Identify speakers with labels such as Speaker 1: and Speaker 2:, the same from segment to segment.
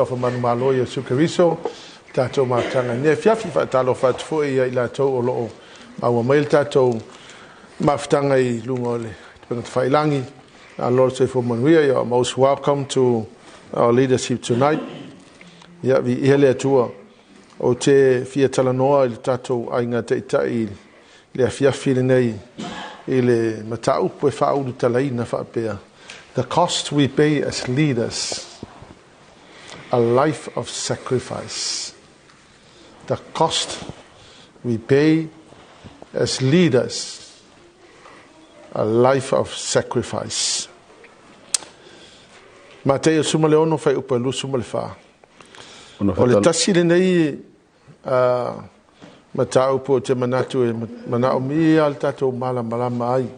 Speaker 1: Of Manumalo, Sukariso, Tato Matanga, Nefiafi Fatalo Fatfo, Ilato, Olo, our mail tato, Maftangai, Lungole, Failangi, our Lord say for Manuia, you are most welcome to our leadership tonight. Yeah, we earlier tour. Ote Fiatalanoa, il Tato, Ainga Teitai, Le Fiafilinei, Ile Matau, Pefau, Talaina Fapea. The cost we pay as leaders. A life of sacrifice. The cost we pay as leaders, a life of sacrifice. Mateo sumaleono fai upelu sumalfa. Ole tasile nei matau po te manatu manao mi altato mala mai.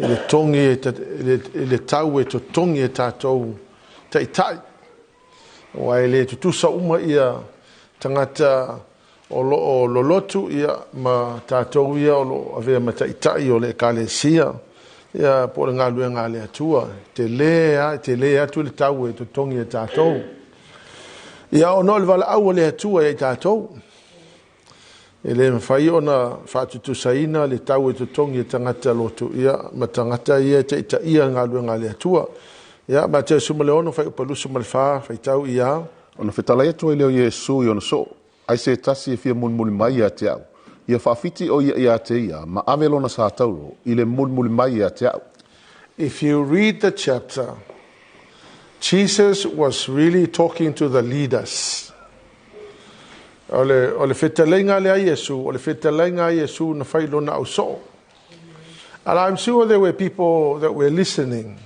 Speaker 1: Ele tongi ele tau e to tongi tato tai. Waile tutusa uma ia tangata o lolotu ia ma tātou ia o lo avea mataitai o le kalesia ia po le ngalue ngale atua te lea tu le tau e tutongi e tātou ia o no le vala au le atua e tātou e le mawhai o na whatutusaina le tau e tutongi e tangata lotu ia ma tangata ia te ita ia ngalue ngale atua. Ya, baca sumaleono fai upalusu malfa fai tau ia.
Speaker 2: Ona fetala tu ele o Yesu yo no so. Ai se tasi fia mulmul mai a te au. Ia fafiti o ia te ia, ma amelo na sa tauro, ile mulmul mai a te au.
Speaker 1: If you read the chapter, Jesus was really talking to the leaders. Ole fetalenga le a Yesu, ole fetalenga a Yesu na fai lona au so. And I'm sure there were people that were listening.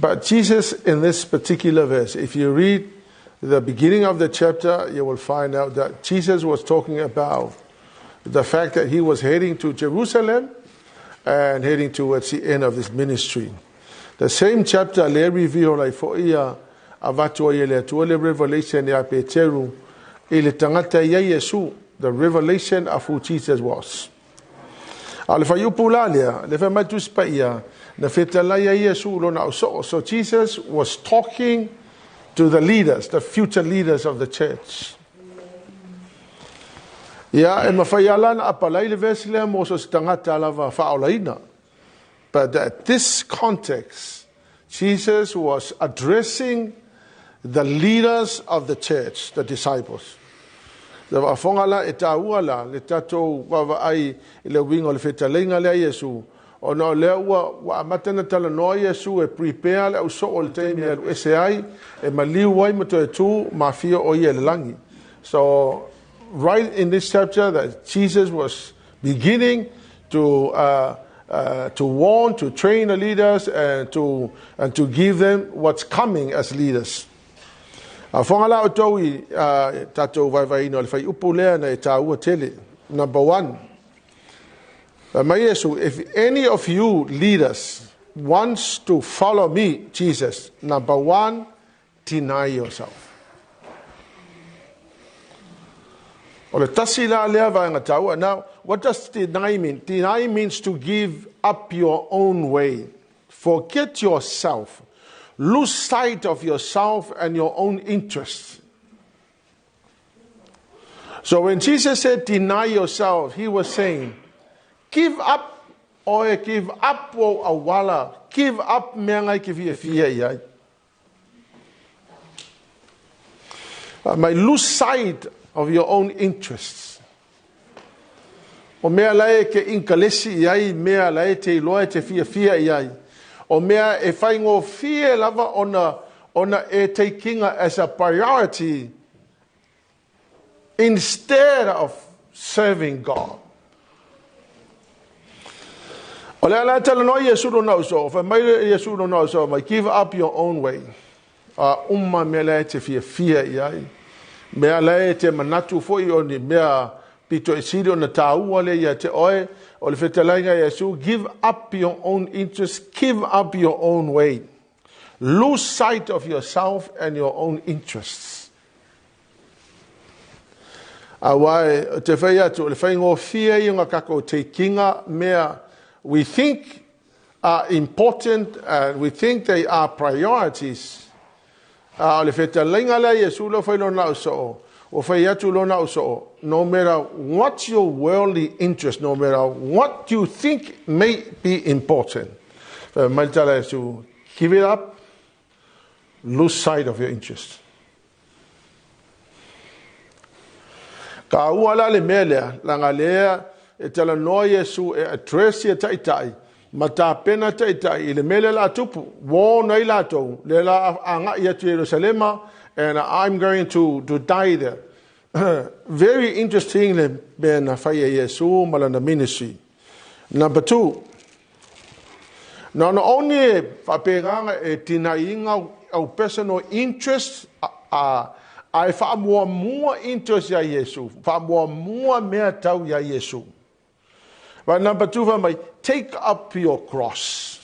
Speaker 1: But Jesus, in this particular verse, if you read the beginning of the chapter, you will find out that Jesus was talking about the fact that he was heading to Jerusalem and heading towards the end of his ministry. The same chapter, le review like for ia avato ile to le revelation ya Peteru ile tangata ya Yesu, the revelation of who Jesus was. Al fa yupulalia le fa matus pa ia. So Jesus was talking to the leaders, the future leaders of the church. But at this context, Jesus was addressing the leaders of the church, the disciples. Ono lea wa matana tala noa Yesu e prepare le au so o le teimi alu ese ai e maliu wai mato e tu mafia o ie le langi. So right in this chapter that Jesus was beginning to warn, to train the leaders and to give them what's coming as leaders. Afongala o towi tatou vai no le fai upu lea na e tāua tele. Number one, if any of you leaders wants to follow me, Jesus, number one, deny yourself. Now, what does deny mean? Deny means to give up your own way. Forget yourself. Lose sight of yourself and your own interests. So when Jesus said deny yourself, he was saying, give up or give up o awala. Give up mengai kivia fia. May lose sight of your own interests. O mea lae ke inkalesi iai, mea lae te iloa te fia iai. O mea e whaingo fia lava ona e te kinga as a priority instead of serving God. Ole ala tala no Yesu no so, fa mai Yesu no so, mai give up your own way. Umma mele te fia iai. Mea le te manatu foi oni mea pito esido na tau ole ya te oe ole fetalainga Yesu, give up your own interests, give up your own way. Lose sight of yourself and your own interests. Awai te whaia tu ole whaingo fia i ngā kako te kinga mea we think are important and we think they are priorities, O le feta lenga le Yesu lo fai lona o so. O fai atu lona o so. No matter what's your worldly interest, no matter what you think may be important. Maltala Yesu, give it up. Lose sight of your interest. Ka uala le mele langa lea e tala no Yesu e address ye tai mata pena tai le mele la tupu wo nei la to le la anga ye to Jerusalem, and I'm going to die there. Very interesting le ben fa Yesu malana ministry. Number 2, not only fa peganga e tinainga au personal interest ai fa mua interest ya Yesu, fa mua mea tau ya Yesu. But number 2 for me, take up your cross.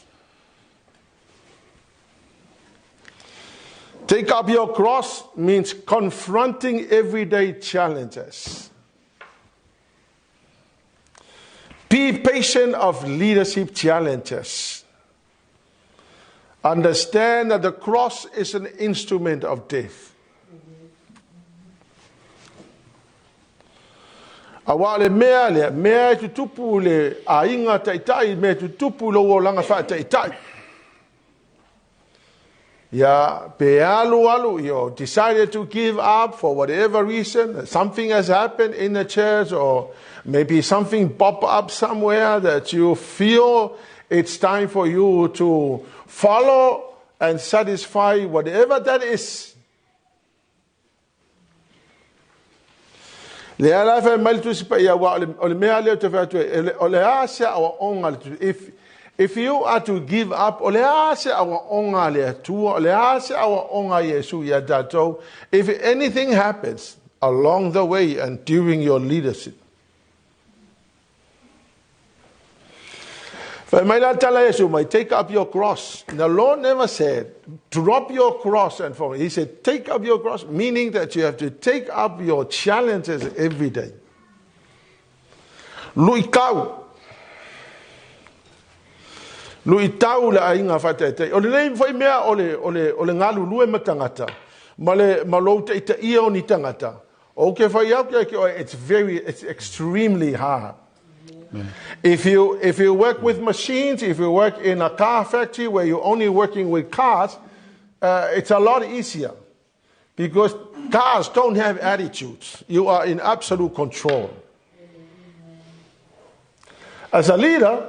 Speaker 1: Take up your cross means confronting everyday challenges. Be patient of leadership challenges. Understand that the cross is an instrument of death. Awale mea tu tupu le ainga taitai, mea tu tupu lo langa wha taitai. Ya pe alu you decided to give up for whatever reason. Something has happened in the church, or maybe something pop up somewhere that you feel it's time for you to follow and satisfy whatever that is. If you are to give up, if anything happens along the way and during your leadership, take up your cross. The Lord never said, drop your cross and follow. He said, take up your cross, meaning that you have to take up your challenges every day. Luitau la inga fatete. O le nei foi mea o le ngalu lue matangata. Malo te ia o ni tangata. O ke fai au it's extremely hard. If you work with machines, if you work in a car factory where you're only working with cars, it's a lot easier because cars don't have attitudes. You are in absolute control. As a leader,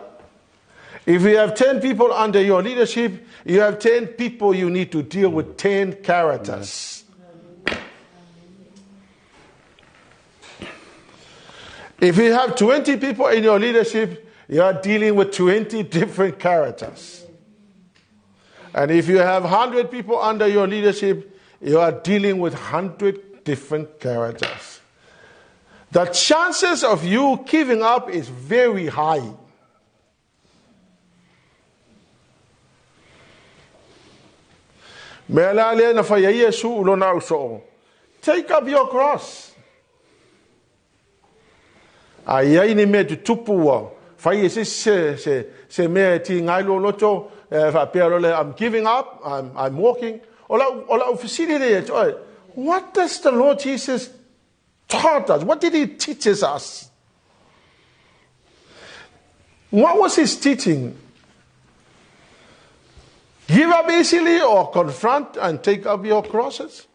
Speaker 1: if you have 10 people under your leadership, you have 10 people you need to deal with 10 characters. If you have 20 people in your leadership, you are dealing with 20 different characters. And if you have 100 people under your leadership, you are dealing with 100 different characters. The chances of you giving up is very high. Take up your cross. Ai ni me tupu fai se me ti ngai lo loto fa pero le I'm giving up, I'm walking. Ola what does the Lord Jesus taught us? What did he teach us? What was his teaching? Give up easily or confront and take up your crosses?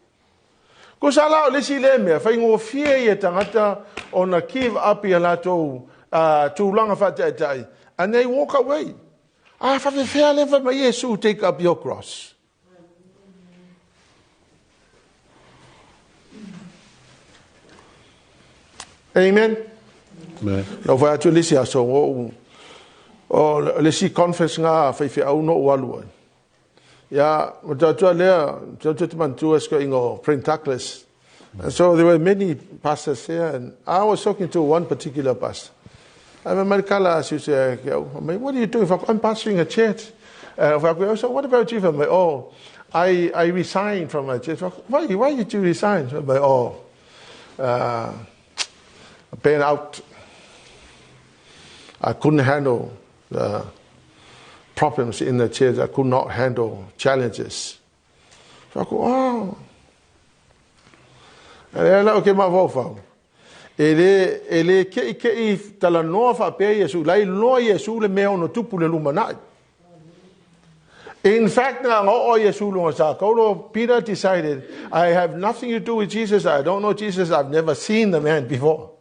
Speaker 1: Kusala lesi le me fa ngo fie ye tangata ona give up ya lato tu langa fatai and they walk away. Ah fa fe ale fa Yesu take up your cross. Amen. Amen. No fa tu lesi aso o lesi conference nga fa au no walu. Yeah, but and so there were many pastors here, and I was talking to one particular pastor. I'm a Marikala, she said, what are you doing? I'm pastoring a church. So what about you? I resigned from my church. Why did you resign? Paying out. I couldn't handle the problems in the church. I could not handle challenges. Whako, e la o ke mawau. Ele ke tala noa whapea Yesu, lai noa Yesu le mea ono tupu le lumanai. In fact, ngā Yesu lunga sa kaulo, Peter decided, I have nothing to do with Jesus, I don't know Jesus, I've never seen the man before.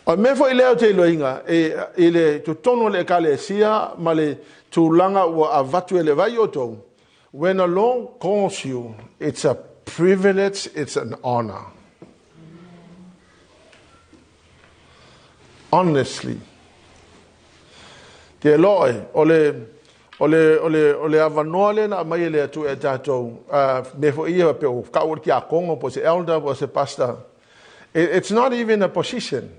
Speaker 1: O me fo ileo te loinga, ele tu tono le kalesia, ma le tu langa ua avatu ele vai o tou. When the Lord calls you, it's a privilege, it's an honor. Honestly. Te loe, ole avanoa le na mai le atu e tātou, me fo ia pe o kaur ki a kongo po se elder, po se pastor. It's not even a position,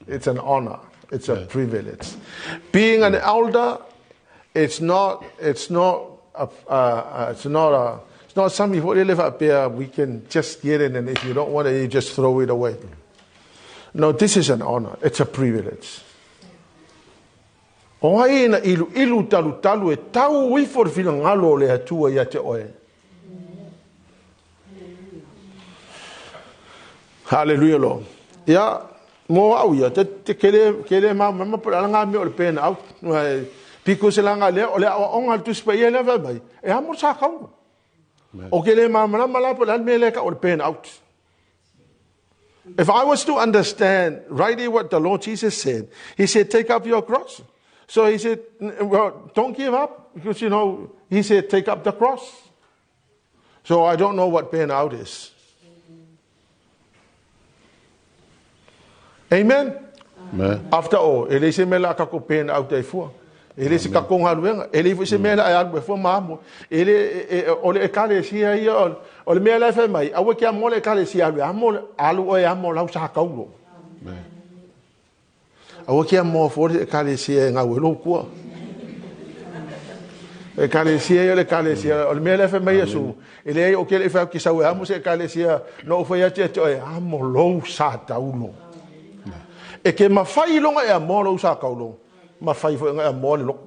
Speaker 1: it's an honor, it's a privilege. Being an elder, it's not something for live up there we can just get it, and if you don't want it, you just throw it away. No, this is an honor, it's a privilege. O ai na ilu talu e tau ui for fina ngalo le atua ia te oe. Hallelujah lo. Ia, mo au ia, te kele mama pala ngā me o le pēna au. Piko se langa lea, o le onga tu spa ia lewa mai. E amor sa kau. O kele mama mala pala me leka o le pēna out. If I was to understand rightly what the Lord Jesus said, he said, take up your cross. So he said, well, don't give up, because, he said, take up the cross. So I don't know what paying out is. Amen?
Speaker 2: Amen.
Speaker 1: After all, ele se mela kako paying out te fua. Ele se kako ngaluenga. Ele se mela ai alwe fua mamu. Ele ole kale sia ia ole mela fe mai. Awe kia mole kale sia alu o amo lau sa kaulo.
Speaker 2: Amen.
Speaker 1: Awa kia mo fori e kalesia ngā welo kua. E kalesia le kalesia, o le mea lefe mai asu. E le o ke le whau ki sau e amo se kalesia, no o whai ati e amo lou sa taulo. E ke mawhai longa e amo lou sa kaulo, mawhai fo e ngā amo le loko.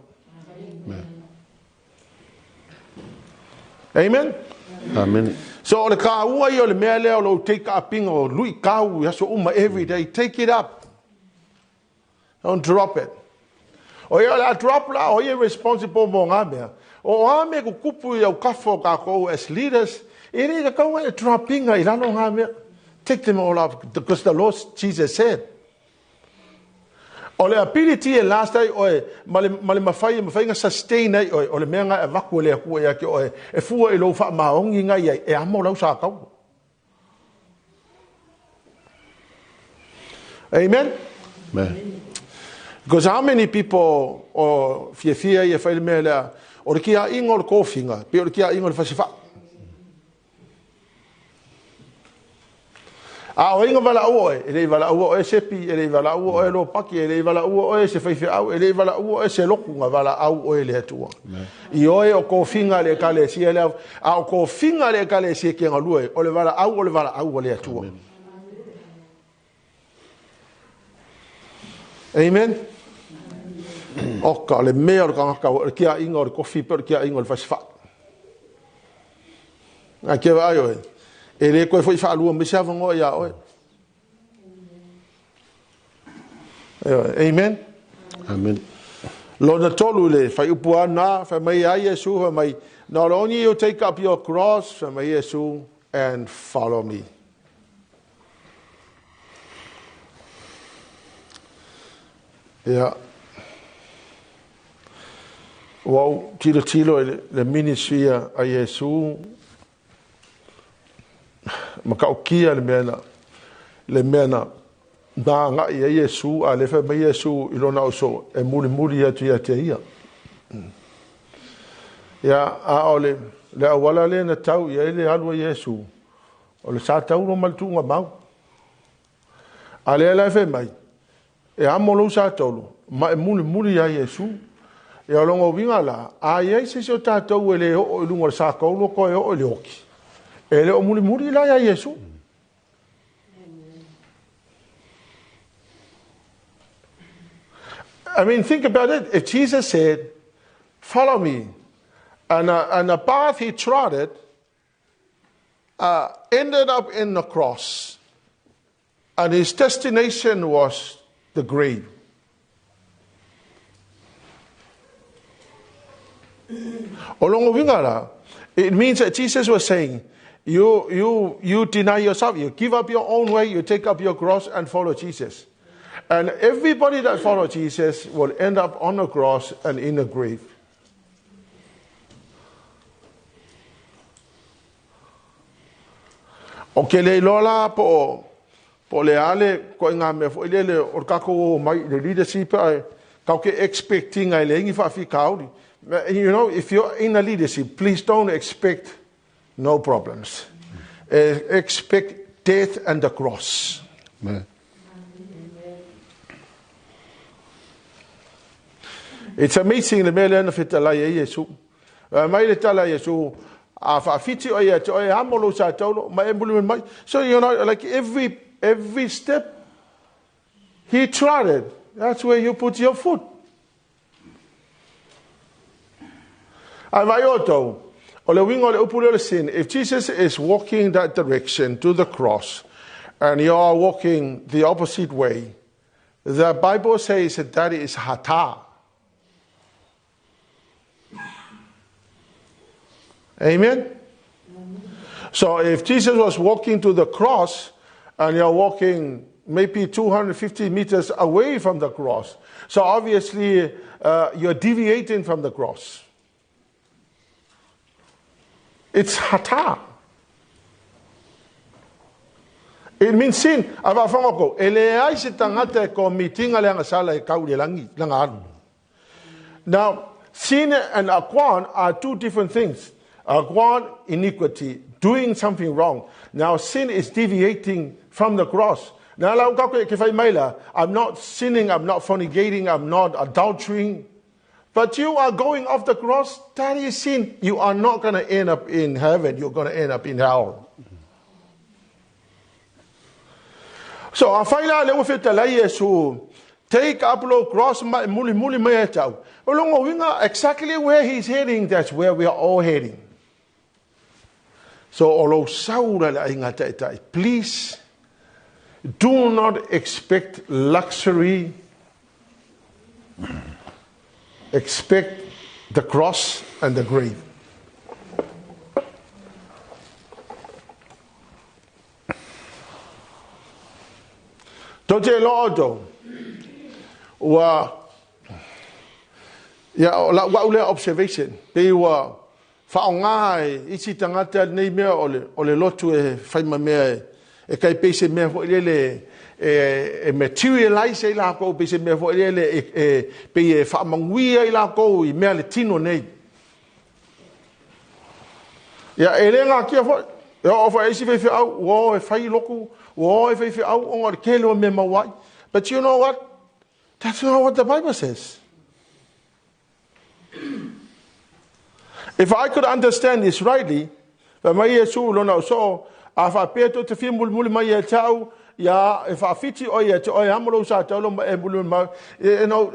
Speaker 1: Amen?
Speaker 2: Amen.
Speaker 1: So o le ka ua i o le mea leo lo take up pinga o lui kau yaso uma every day, take it up. Don't drop it. O ia la drop la, o ia responsible mo ngā mea. O ame ku kupu i au kafo ka kou as leaders, e ni ka kou e dropping i lano ngā mea. Take them all up, because the Lord Jesus said. O le ability e last day, oe, male mawhai ngā sustain ei, o le mea ngā e waku le akua ia ki oe, e fua i lo wha maongi ngā iai, e amo lau sa kau. Amen?
Speaker 2: Amen.
Speaker 1: Because how many people o fia ia whaile mea lea, o le kia ingo le kōwhinga, pe o le kia ingo le whasiwha. A o ingo wala ua e rei wala ua e sepi, e rei wala ua e lo paki, e rei wala ua e se whaiwhi au, e rei wala ua e se loku ngā wala au o e le atua. I oe o kōwhinga le kale sia lea, a o kōwhinga le kale sia kia ngā lue, o le wala au o le atua. Amen? Oka, le mea o kangaka, o kia inga o le kofi, pe o kia inga o le whasiwha. Nga kia wa ai oe. E le koe fwoi whaalua, me se avango ia oe. Amen?
Speaker 2: Amen.
Speaker 1: Lona tolu le, whai upu ana, whai mai a Yesu, whai mai, not only you take up your cross, whai mai Yesu, and follow me. Yeah. Wow, tilo le ministry a Yesu makaukia le mena na nga ia Yesu a le fa mai Yesu ilona oso e muri atu ia te ia. Ya a ole le awala le na tau ia le alu Yesu. O le sa tau no maltu nga mau. A le fa mai. E amo lo sa tolu. Ma e muri ia Yesu. E alongo vinga la, a iei se o tātou e le o lunga sa kaulo ko e o le oki. E le o muri la ia Yesu. I mean, think about it. If Jesus said, follow me, And the path he trotted ended up in the cross. And his destination was the grave. It means that Jesus was saying, you deny yourself, you give up your own way, you take up your cross and follow Jesus. And everybody that follows Jesus will end up on the cross and in the grave. Okay, le lola po le ale ko nga me fo le o kako mai the leadership kauke expecting ai le ngi fa fi kaudi. You know, if you're in a leadership, please don't expect no problems. Expect death and the cross.
Speaker 2: Amen.
Speaker 1: It's amazing the mele na fitala Yesu. Mai le tala Yesu afa fiti o ye to e amolo sa tolo mai embulu mai. So you know, like every step he trotted, that's where you put your foot. If Jesus is walking that direction to the cross and you are walking the opposite way, the Bible says that is hata. Amen? So if Jesus was walking to the cross and you're walking maybe 250 meters away from the cross, so obviously you're deviating from the cross. It's hata. It means sin. Aba fangoko. Ele ai se tangata ko mitinga le ngasala e kauli langi langan. Now, sin and akwan are two different things. Akwan, iniquity, doing something wrong. Now, sin is deviating from the cross. Now, I'm not sinning, I'm not fornicating, I'm not adultering. But you are going off the cross, that is sin. You are not going to end up in heaven. You're going to end up in hell. So, I find out Yesu take up the cross, exactly where he's heading, that's where we are all heading. So, please do not expect luxury. Expect the cross and the grave. Don't you know? Observation. They were faongai isi tangata nei mea ole lotu e faima mea e kai pese mea fo ile e materialize la ko pese mea fo ile e pe fa manguia la ko I mea le tino nei ya elenga kia fo ya ofo isi fe au wo e fai loku wo e fe au on or kelo me mawai. But you know what? That's not what the Bible says. If I could understand this rightly, so if I pay to feel mulmul if I fit you know,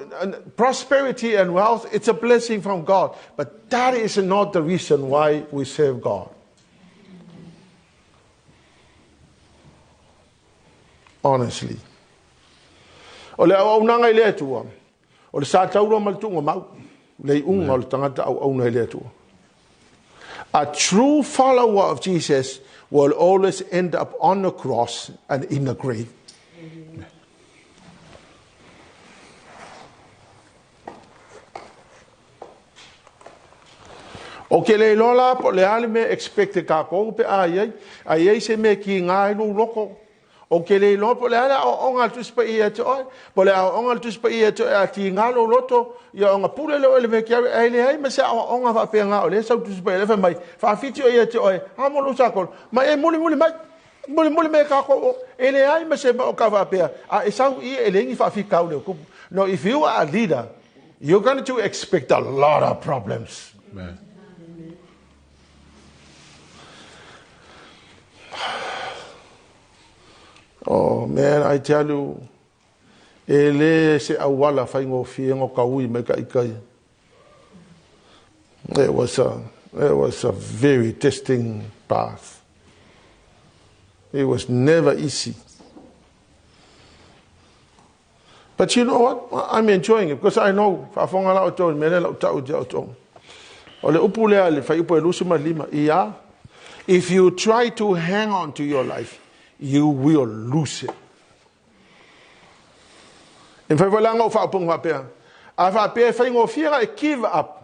Speaker 1: prosperity and wealth, it's a blessing from God. But that is not the reason why we serve God. Honestly. A true follower of Jesus will always end up on the cross and in the grave. Okay, le lola po le ale me expect ka ko pe ai se me ki ngai no loko. Okay, le lo po le ala o ngal tu spa ia to po le o ngal tu spa ia to ati ngalo loto ya nga pule le me ki ai le ai me sa o nga fa pe nga o le sa tu spa le fa mai fa fiti o ia to ha mo lo sa ko ma e muli me ka ko ele ai me se o ka fa pe a sa I ele ngi fa fi ka o ko. No, if you are a leader, you're going to expect a lot of problems.
Speaker 2: Man.
Speaker 1: Oh man, I tell you, ele se awala fai ngo fi ngo kaui me ka ikai. It was a very testing path. It was never easy. But you know what? I'm enjoying it because I know if you try to hang on to your life, you will lose it. In fact, give up.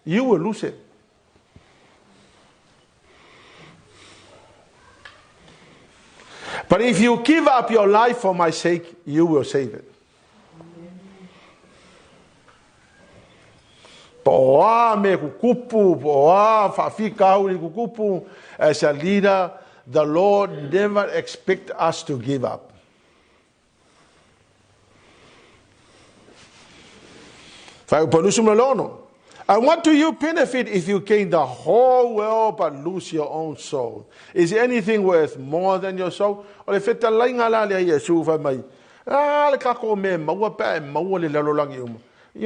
Speaker 1: You will lose it. But if you give up your life for my sake, you will save it. As a leader, the Lord never expects us to give up. And what do you benefit if you gain the whole world but lose your own soul? Is anything worth more than your soul? You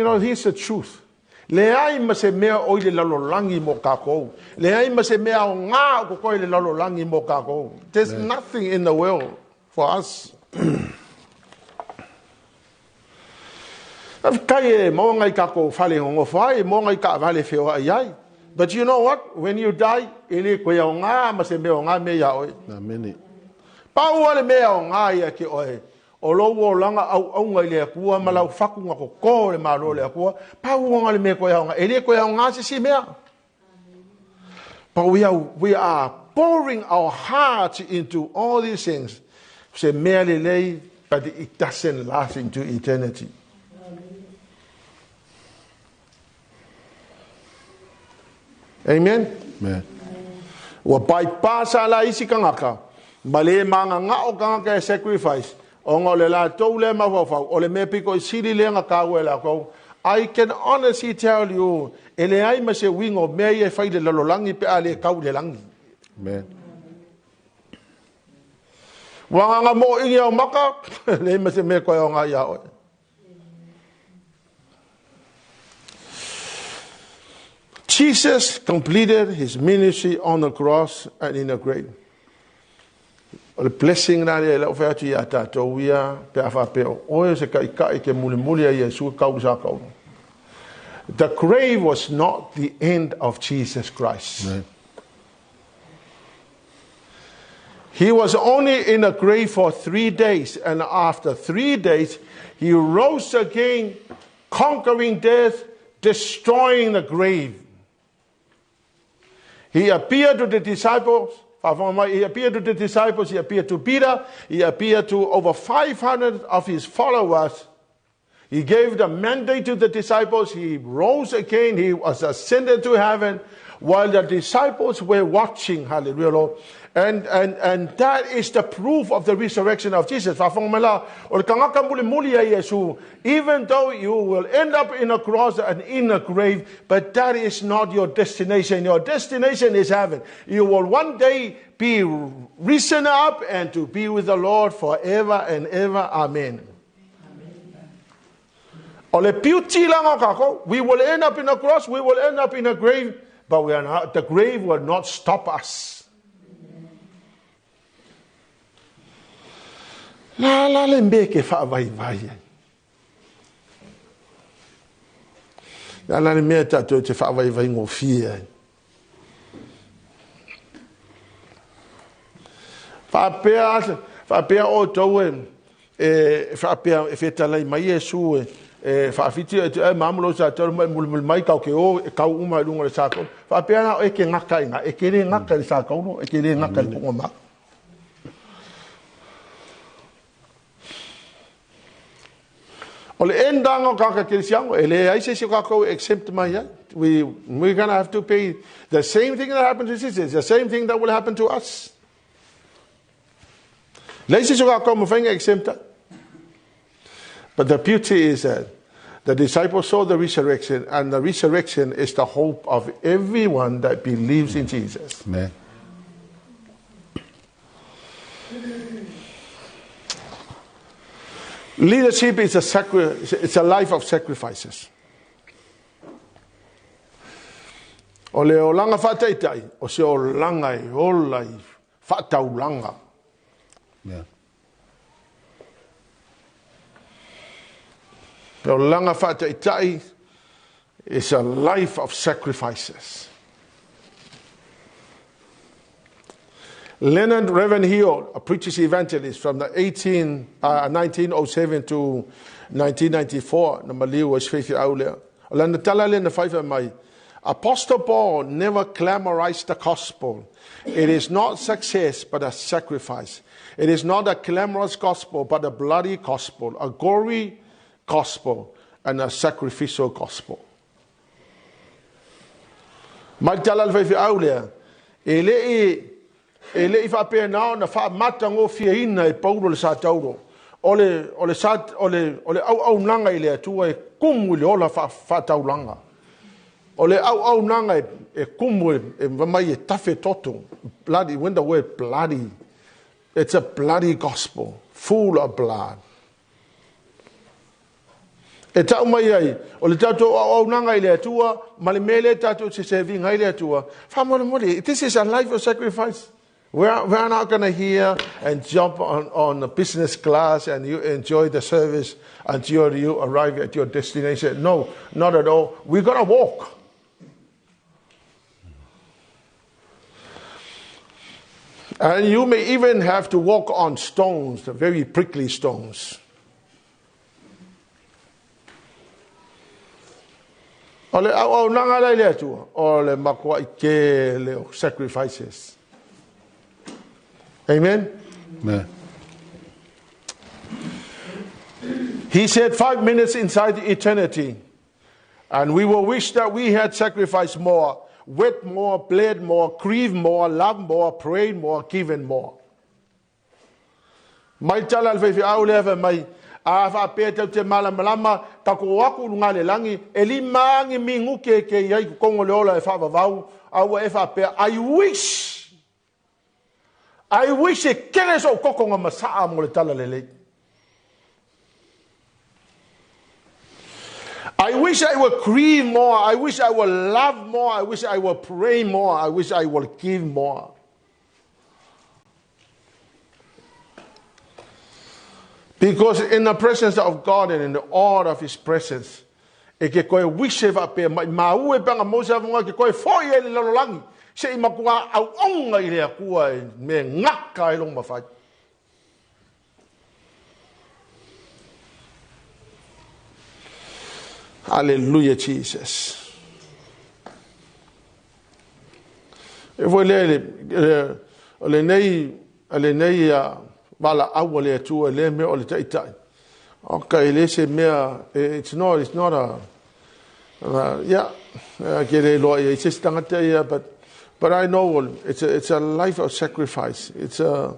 Speaker 1: know, here's the truth. There's nothing in the world for us. But you know what? When you die, but we are pouring our hearts into all these things. But it doesn't last into eternity. Amen.
Speaker 2: Amen.
Speaker 1: Wa bypass ala isi kangaka. Male manga nga o kanga sacrifice. Ongo la tole ma fo ole me piko sili le nga ka wela ko. I can honestly tell you, ele ai ma se wingo me ye fai le lolangi pe ale ka le langi.
Speaker 2: Amen.
Speaker 1: Wa nga mo ingi o maka le ma se me ko nga ya. Jesus completed his ministry on the cross and in the grave. The blessing that he offered to Yatato, we are the grave was not the end of Jesus Christ.
Speaker 2: Right.
Speaker 1: He was only in the grave for 3 days, and after 3 days, he rose again, conquering death, destroying the grave. He appeared to the disciples. He appeared to the disciples. He appeared to Peter. He appeared to over 500 of his followers. He gave the mandate to the disciples. He rose again. He was ascended to heaven while the disciples were watching. Hallelujah. And that is the proof of the resurrection of Jesus. Even though you will end up in a cross and in a grave, but that is not your destination. Your destination is heaven. You will one day be risen up and to be with the Lord forever and ever. Amen. We will end up in a cross, we will end up in a grave, but we are not, the grave will not stop us. La lembeke fa vai vai. La lemeta to te fa vai vai ngofia. Fa pe o to fa pe feta lai mai Yesu fa fiti e mamulo sa to mai ka ke o ka uma lunga sa ko. Fa pe na e ke ngaka nga e ke ngaka sa ko no e ke ngaka ko ma. We're gonna have to pay the same thing that happened to Jesus, the same thing that will happen to us. But the beauty is that the disciples saw the resurrection, and the resurrection is the hope of everyone that believes in Jesus.
Speaker 2: Amen.
Speaker 1: Leadership is it's a life of sacrifices. O le o langa whataitai, o se o langa I ola I whatau langa.
Speaker 2: Yeah.
Speaker 1: O langa whataitai is a life of sacrifices. Leonard Ravenhill, a preacher's evangelist from the 1907 to 1994, na maliu was whewhi au lea. O lana tala le na whaiwha mai, Apostle Paul never glamorized the gospel. It is not success, but a sacrifice. It is not a glamorous gospel, but a bloody gospel, a gory gospel, and a sacrificial gospel. Mai tala le whaiwhi au lea, e le I whapea nao na wha matango fia ina e Paulo le sa tauro. Ole au nanga I le atua e kumu le ola wha taulanga. Ole au nanga e kumu e mai e tafe toto. Bloody, when the word bloody, it's a bloody gospel, full of blood. E tau mai ai, o le tato au nanga I le atua, ma le mele tato se vinga I le atua. Whamole, this is a life of sacrifice. We're not going to hear and jump on a business class and you enjoy the service until you arrive at your destination. No, not at all. We're going to walk. And you may even have to walk on stones, the very prickly stones. Ole au nanga lai le atua, ole makua I ke leo sacrifices. Amen?
Speaker 2: Amen.
Speaker 1: He said 5 minutes inside eternity. And we will wish that we had sacrificed more, wept more, bled more, grieved more, loved more, prayed more, given more. Mai tala al whewhi au lewa mai, a wha pēr tau te malamalama, tako aku ngā le langi, e li maangi mingu ke iai kongo le ola e whawawau, au e wha pēr, I wish e kere so kokonga masaa mo le tala lele. I wish I would grieve more. I wish I would love more. I wish I would pray more. I wish I would give more. Because in the presence of God and in the awe of His presence, e ke koe wish e va pe ma ue panga mo sa vonga ke koe foi e le lololangi. Se I makua au onga I le akua e me ngaka I long mawhai. Hallelujah, Jesus. E voi le nei wala awa le atua le mea o le taitai. Okay, le se mea, it's not a, ke le loa I se stangata ia, but I know it's a life of sacrifice. It's a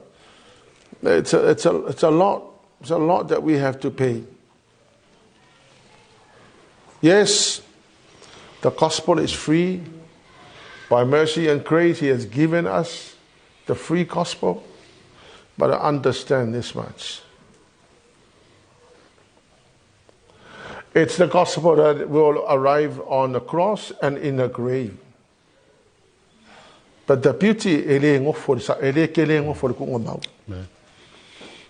Speaker 1: lot. It's a lot that we have to pay. Yes, the gospel is free. By mercy and grace, He has given us the free gospel. But I understand this much. It's the gospel that will arrive on the cross and in the grave. But the beauty ele ngofo ele kele ngofo ku ngomau.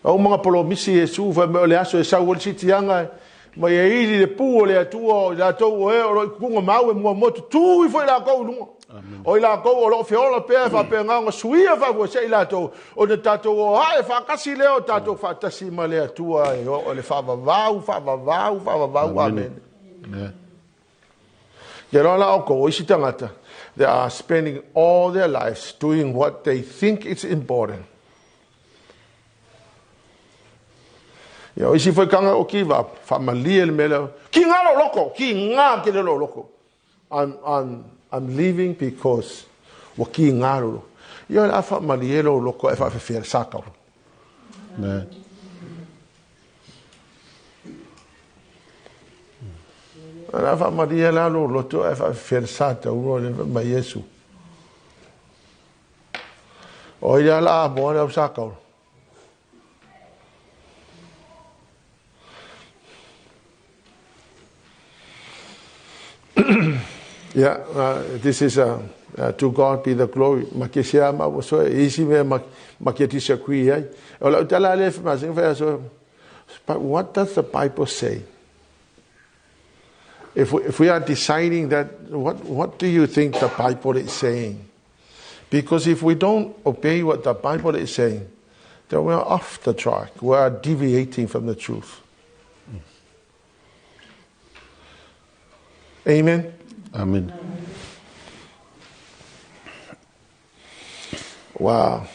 Speaker 1: Au mga polo misi Yesu fa me le aso e sa wol sitianga mai e ili le pu le atua la to o ku ngomau e mo motu tu I foi la ko lungo. O ila ko o lo feola pe fa pe nga suia fa go se ila to o de tato o ha fa kasi le o tato fa tasi ma le atua e o le fa vau amen. Gerola o ko isi tangata. They are spending all their lives doing what they think is important. Yo, isi foi kanga o kiva, familia le melo. Ki nga lo loko, ki nga ke lo loko. I'm leaving because wa ki nga lo. Yo la familia lo loko e fa fe saka.
Speaker 2: Ne.
Speaker 1: La familia la lo to e fa fe sata uno le ma Yesu. O ia la mo le saka. This is to God be the glory. Makisia ma so easy me maketi disagree. But what does the Bible say? If we are deciding that, what do you think the Bible is saying? Because if we don't obey what the Bible is saying, then we're off the track. We are deviating from the truth. Amen?
Speaker 2: Amen.
Speaker 1: Wow.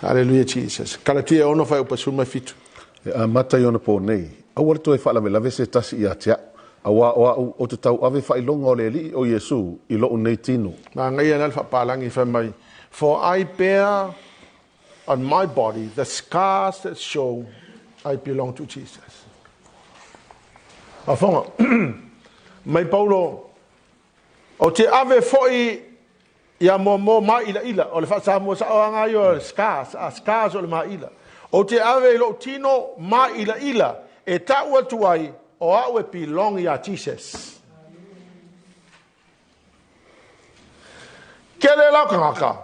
Speaker 1: Hallelujah, Jesus. Kalatia ono fai upasuma fitu.
Speaker 2: Mata yona po nei. Awar to e fala me lave se tasi ia tia. Awa o te tau ave fai longa o le li o Yesu I lo nei tino.
Speaker 1: Ma ngai ana fa palangi fa mai. For I bear on my body the scars that show I belong to Jesus. Afonga. Mai Paulo o te ave foi ia mo ma ila o le fa sa mo sa o nga yo scars o le ma ila. O te ave lo tino ma ila e ta ua tuai o au e belong ia Jesus. Kele la kanga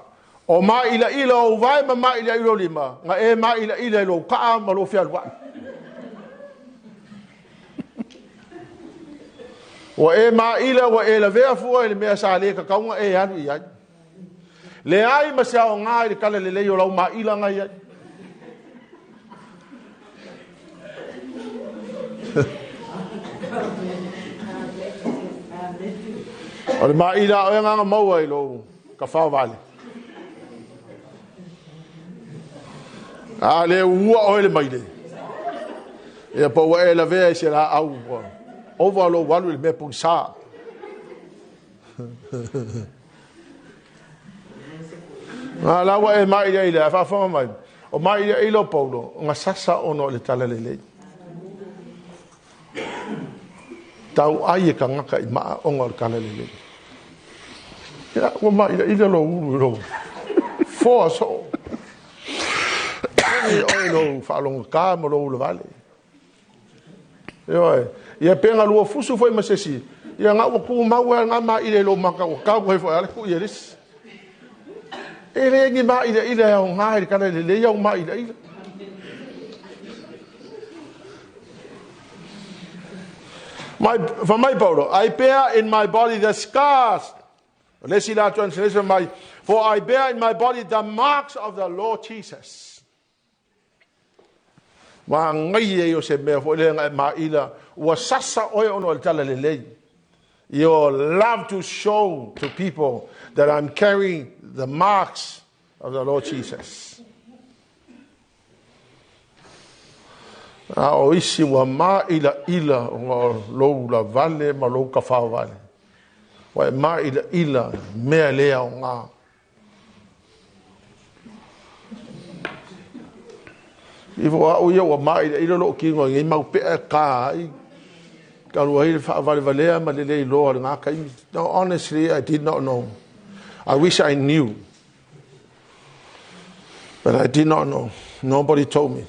Speaker 1: o ma ila o vai ma ila lima nga e ma ila lo ka ma lo fia wa. O e ma ila wa e la vea fu e me sa le ka kaunga e anu ia. Le ai ma sa o nga I kala le o la ma ila nga ia. O le ma ila o nga mau ai lo ka fa vale. A le ua o le mai le. E pa wa e la vea se la au. Over lo walu le me punsa. La wa e mai ile fa fa mai. O mai ile o Paulo, nga sasa ono le tala le. Tau ai ka ngaka I ma onga le kala le. Ya o mai ile lo. For so. Ai lo fa lo ka mo lo vale. Yo ia penga lua fusu foi masesi ia nga ku mau nga ma ile lo maka o ka ko foi ale ku yeris ele ngi ma ile o nga ka le ia ma ile my Paulo I bear in my body the scars. Let's see that translation for I bear in my body the marks of the Lord Jesus. Wa ngai yo se me fo le ma ila wa sasa o ono tala le. You love to show to people that I'm carrying the marks of the Lord Jesus. O isi wa ma ila o lo la vale ma lo ka fa vale. Wa ma ila me le o nga. If o ia o mai ilo lo ki ngo ngai mau pe ka I ka lo ai fa vale ma le lo nga ka no honestly I did not know. I wish I knew. But I did not know. Nobody told me.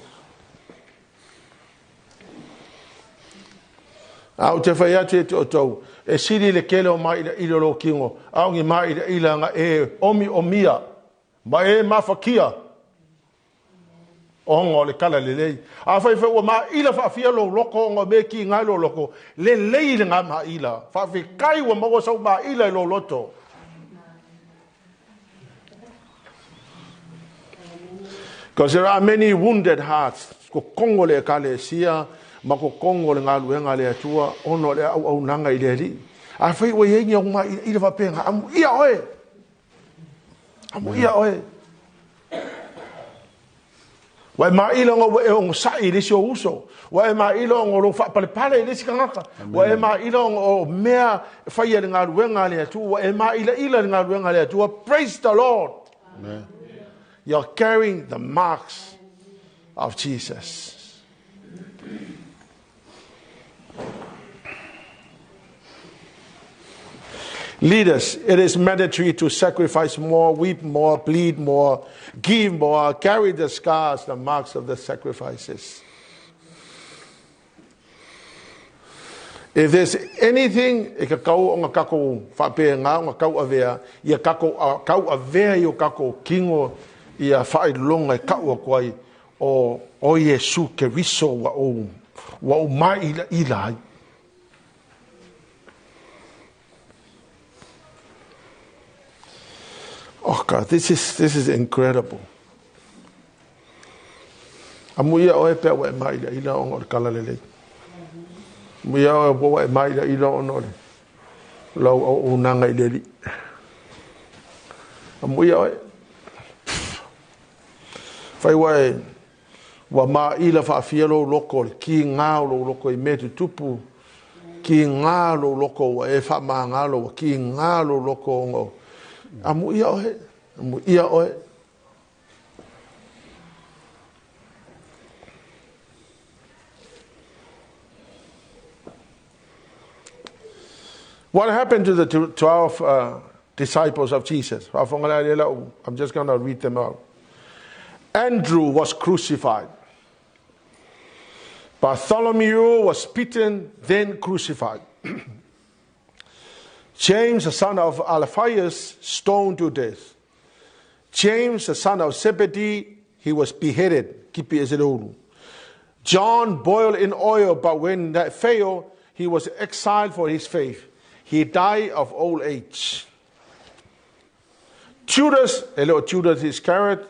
Speaker 1: Au te fai atu te o tau. E siri le kele o mai ilo lo ki ngo. Au ngi mai ila nga e omi o mia. Ma e mafakia. O le kala le lei a fai fa o ma ila fa fia lo loko ngo me ki nga lo loko le lei le nga ma ila fa fi kai o mo so ma ila lo loto because there are many wounded hearts ko kongo le kale sia ma ko kongo le nga luenga le atua ono le au nanga ile li a fai o yengi o ma ila fa penga amu ia oe Wa ma ilo ngo e on sa I le so uso. Wa ma ilo ngo lo fa pale le sikanga. Wa ma ilo ngo mea fa ye nga luenga le tu wa ma ila nga luenga le tu. Praise the Lord. Amen. You're carrying the marks of Jesus. Leaders, it is mandatory to sacrifice more, weep more, bleed more, give more, carry the scars, the marks of the sacrifices. If there's anything, e ka kau o ngā kako whapea ngā, ngā kau awea, ia kau awea i o kako kingo, ia whai longa e kau a kwai, o Yesu Keriso wa o mai ilai. Oh God, this is incredible. Amuia o e pea wa e mai ila o ngor kalalele. Muia o wa e mai ila o nore. Lau o nanga i leli. Amuia o e. Whai wa ma ila whaafia lo loko, ki ngā lo loko i me tupu, ki ngā lo loko wa e wha maa ngā lo, ki ngā lo loko o ngau. Amu ia oe, amu ia oe. What happened to the 12 disciples of Jesus? I'm just going to read them out. Andrew was crucified. Bartholomew was beaten, then crucified. James, the son of Alphaeus, stoned to death. James, the son of Zebedee, he was beheaded. John boiled in oil, but when that failed, he was exiled for his faith. He died of old age. Judas Iscariot,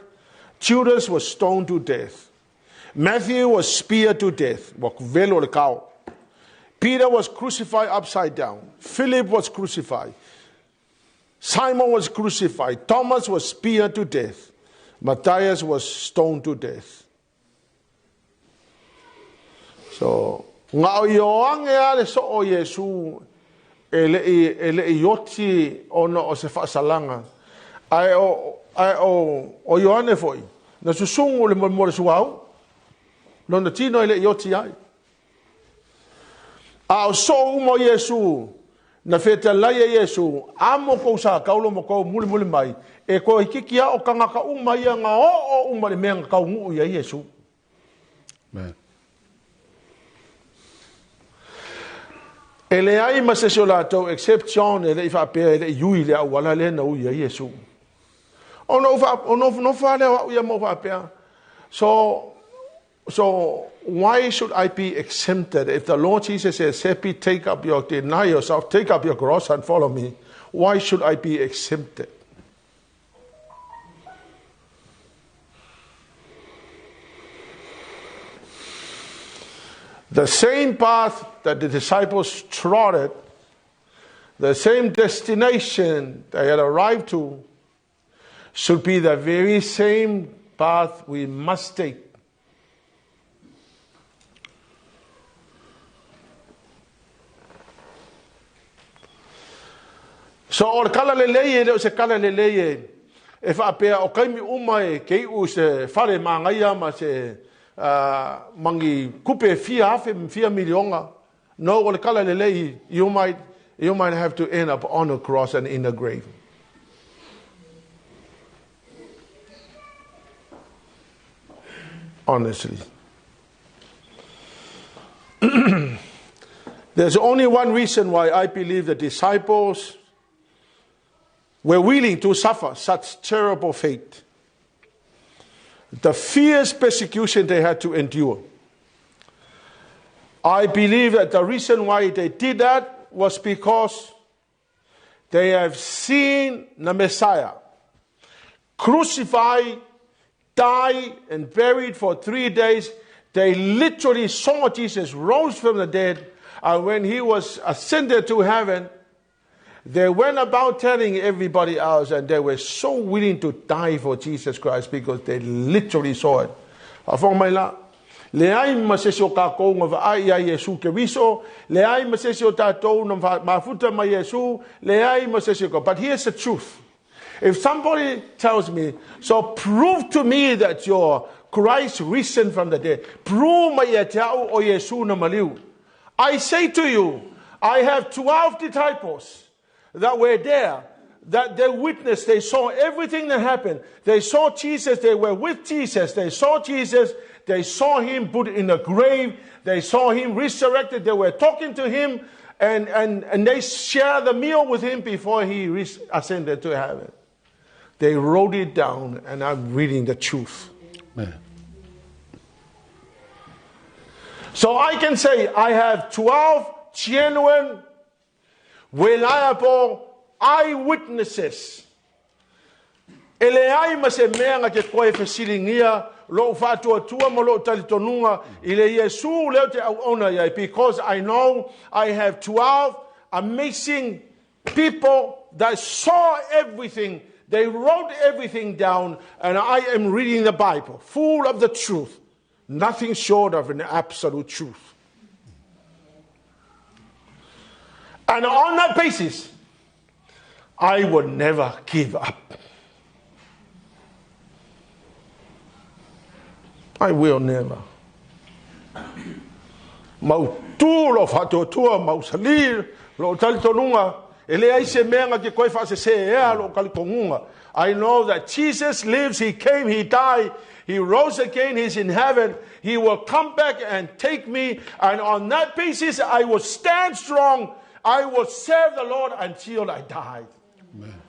Speaker 1: Judas was stoned to death. Matthew was speared to death. Peter was crucified upside down. Philip was crucified. Simon was crucified. Thomas was speared to death. Matthias was stoned to death. So, ngā ioange ale so o Yesu ele ioti ono o se whaasalanga. Ai o Ioane foi. Na susungu le mo le suau. No na tino ele ioti ai. A so umo Yesu na feta laia Yesu amo ko sa kaulo mo ko muli mai e ko ikikia o kanga ka uma ia nga o uma le menga ka ngu ia Yesu.
Speaker 2: Man.
Speaker 1: Ele ai ma se solato exception ele fa pe ele yui le wala le na ia Yesu. Ono fa le ia mo fa pe. So why should I be exempted if the Lord Jesus says, Sepi, deny yourself, take up your cross and follow me? Why should I be exempted? The same path that the disciples trotted, the same destination they had arrived to, should be the very same path we must take. So o kala lelei le o se kala lelei e fa pe o kaimi uma e ke u se fare mangaia ma se mangi kupe fia milionga no o kala lelei you might have to end up on a cross and in a grave. Honestly. There's only one reason why I believe the disciples were willing to suffer such terrible fate. The fierce persecution they had to endure. I believe that the reason why they did that was because they have seen the Messiah crucified, died, and buried for 3 days. They literally saw Jesus rose from the dead, and when he was ascended to heaven, they went about telling everybody else, and they were so willing to die for Jesus Christ because they literally saw it. Leai masesio ka ko ngova ai Yesu Keriso, leai masesio tatou no mafuta ma Yesu, leai masesio ko. But here's the truth. If somebody tells me, so prove to me that you're Christ risen from the dead, prove ma yatau o Yesu na maliu. I say to you, I have 12 disciples that were there, that they witnessed, they saw everything that happened. They saw Jesus, they were with Jesus, they saw Jesus, They saw him put in a grave. They saw him resurrected. They were talking to him, and they shared the meal with him before he ascended to heaven. They wrote it down, and I'm reading the truth.
Speaker 2: Man.
Speaker 1: So I can say I have 12 genuine, reliable eyewitnesses. Ele ai ma se mea nga ke koe whesilingia, lo whatua tua mo lo talitonunga, ile Yesu leo te au ona iai, because I know I have 12 amazing people that saw everything. They wrote everything down, and I am reading the Bible, full of the truth. Nothing short of an absolute truth. And on that basis, I will never give up. I will never. Mau tūlo whatotua, mau salir, lo talitonunga, ele ai se mea ki koe wha se ea lo kalikongunga. I know that Jesus lives, he came, he died, he rose again, he's in heaven. He will come back and take me, and on that basis I will stand strong. I will serve the Lord until I die.
Speaker 2: Amen.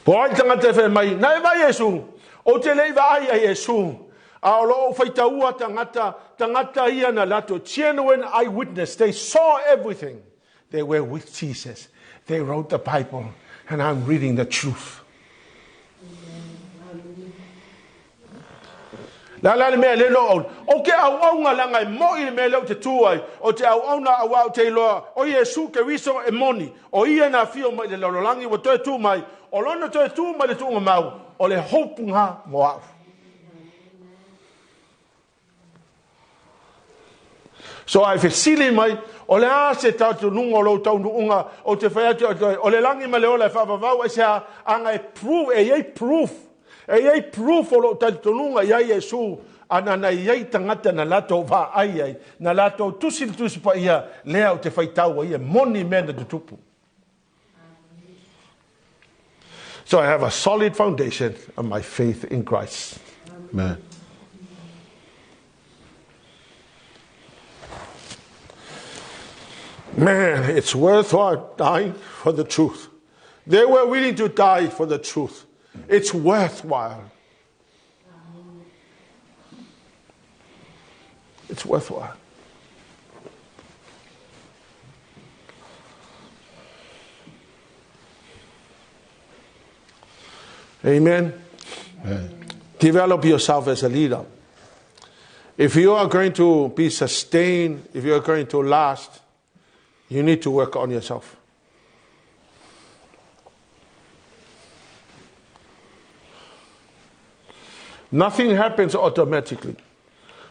Speaker 1: Poi tangata fe mai, nai vai Yesu, o te lei vai a Yesu. A lo faitaua tangata ia na lato, genuine eyewitness. They saw everything. They were with Jesus. They wrote the Bible, and I'm reading the truth. La me le lo o ke au nga langa mo I me lo te tuai o te au na au te lo o Yesu ke wiso e moni o ia na fio mai le lo langi wo te tu mai o lona te tu mai le tu mau o le hopunga mo au. So I feel silly mai o le ase tatu nungo lo tau nunga o te whai o le langi ma le o le whawawau e sea anga e proof e ei proof o lo tatu nunga iai Yesu ana na iai tangata na lato wha ai na lato tusi pa ia lea o te whaitau ia moni mena te tupu. So I have a solid foundation of my faith in Christ.
Speaker 2: Amen.
Speaker 1: Man, it's worthwhile dying for the truth. They were willing to die for the truth. It's worthwhile. It's worthwhile. Amen.
Speaker 2: Amen.
Speaker 1: Develop yourself as a leader. If you are going to be sustained, if you are going to last, you need to work on yourself. Nothing happens automatically.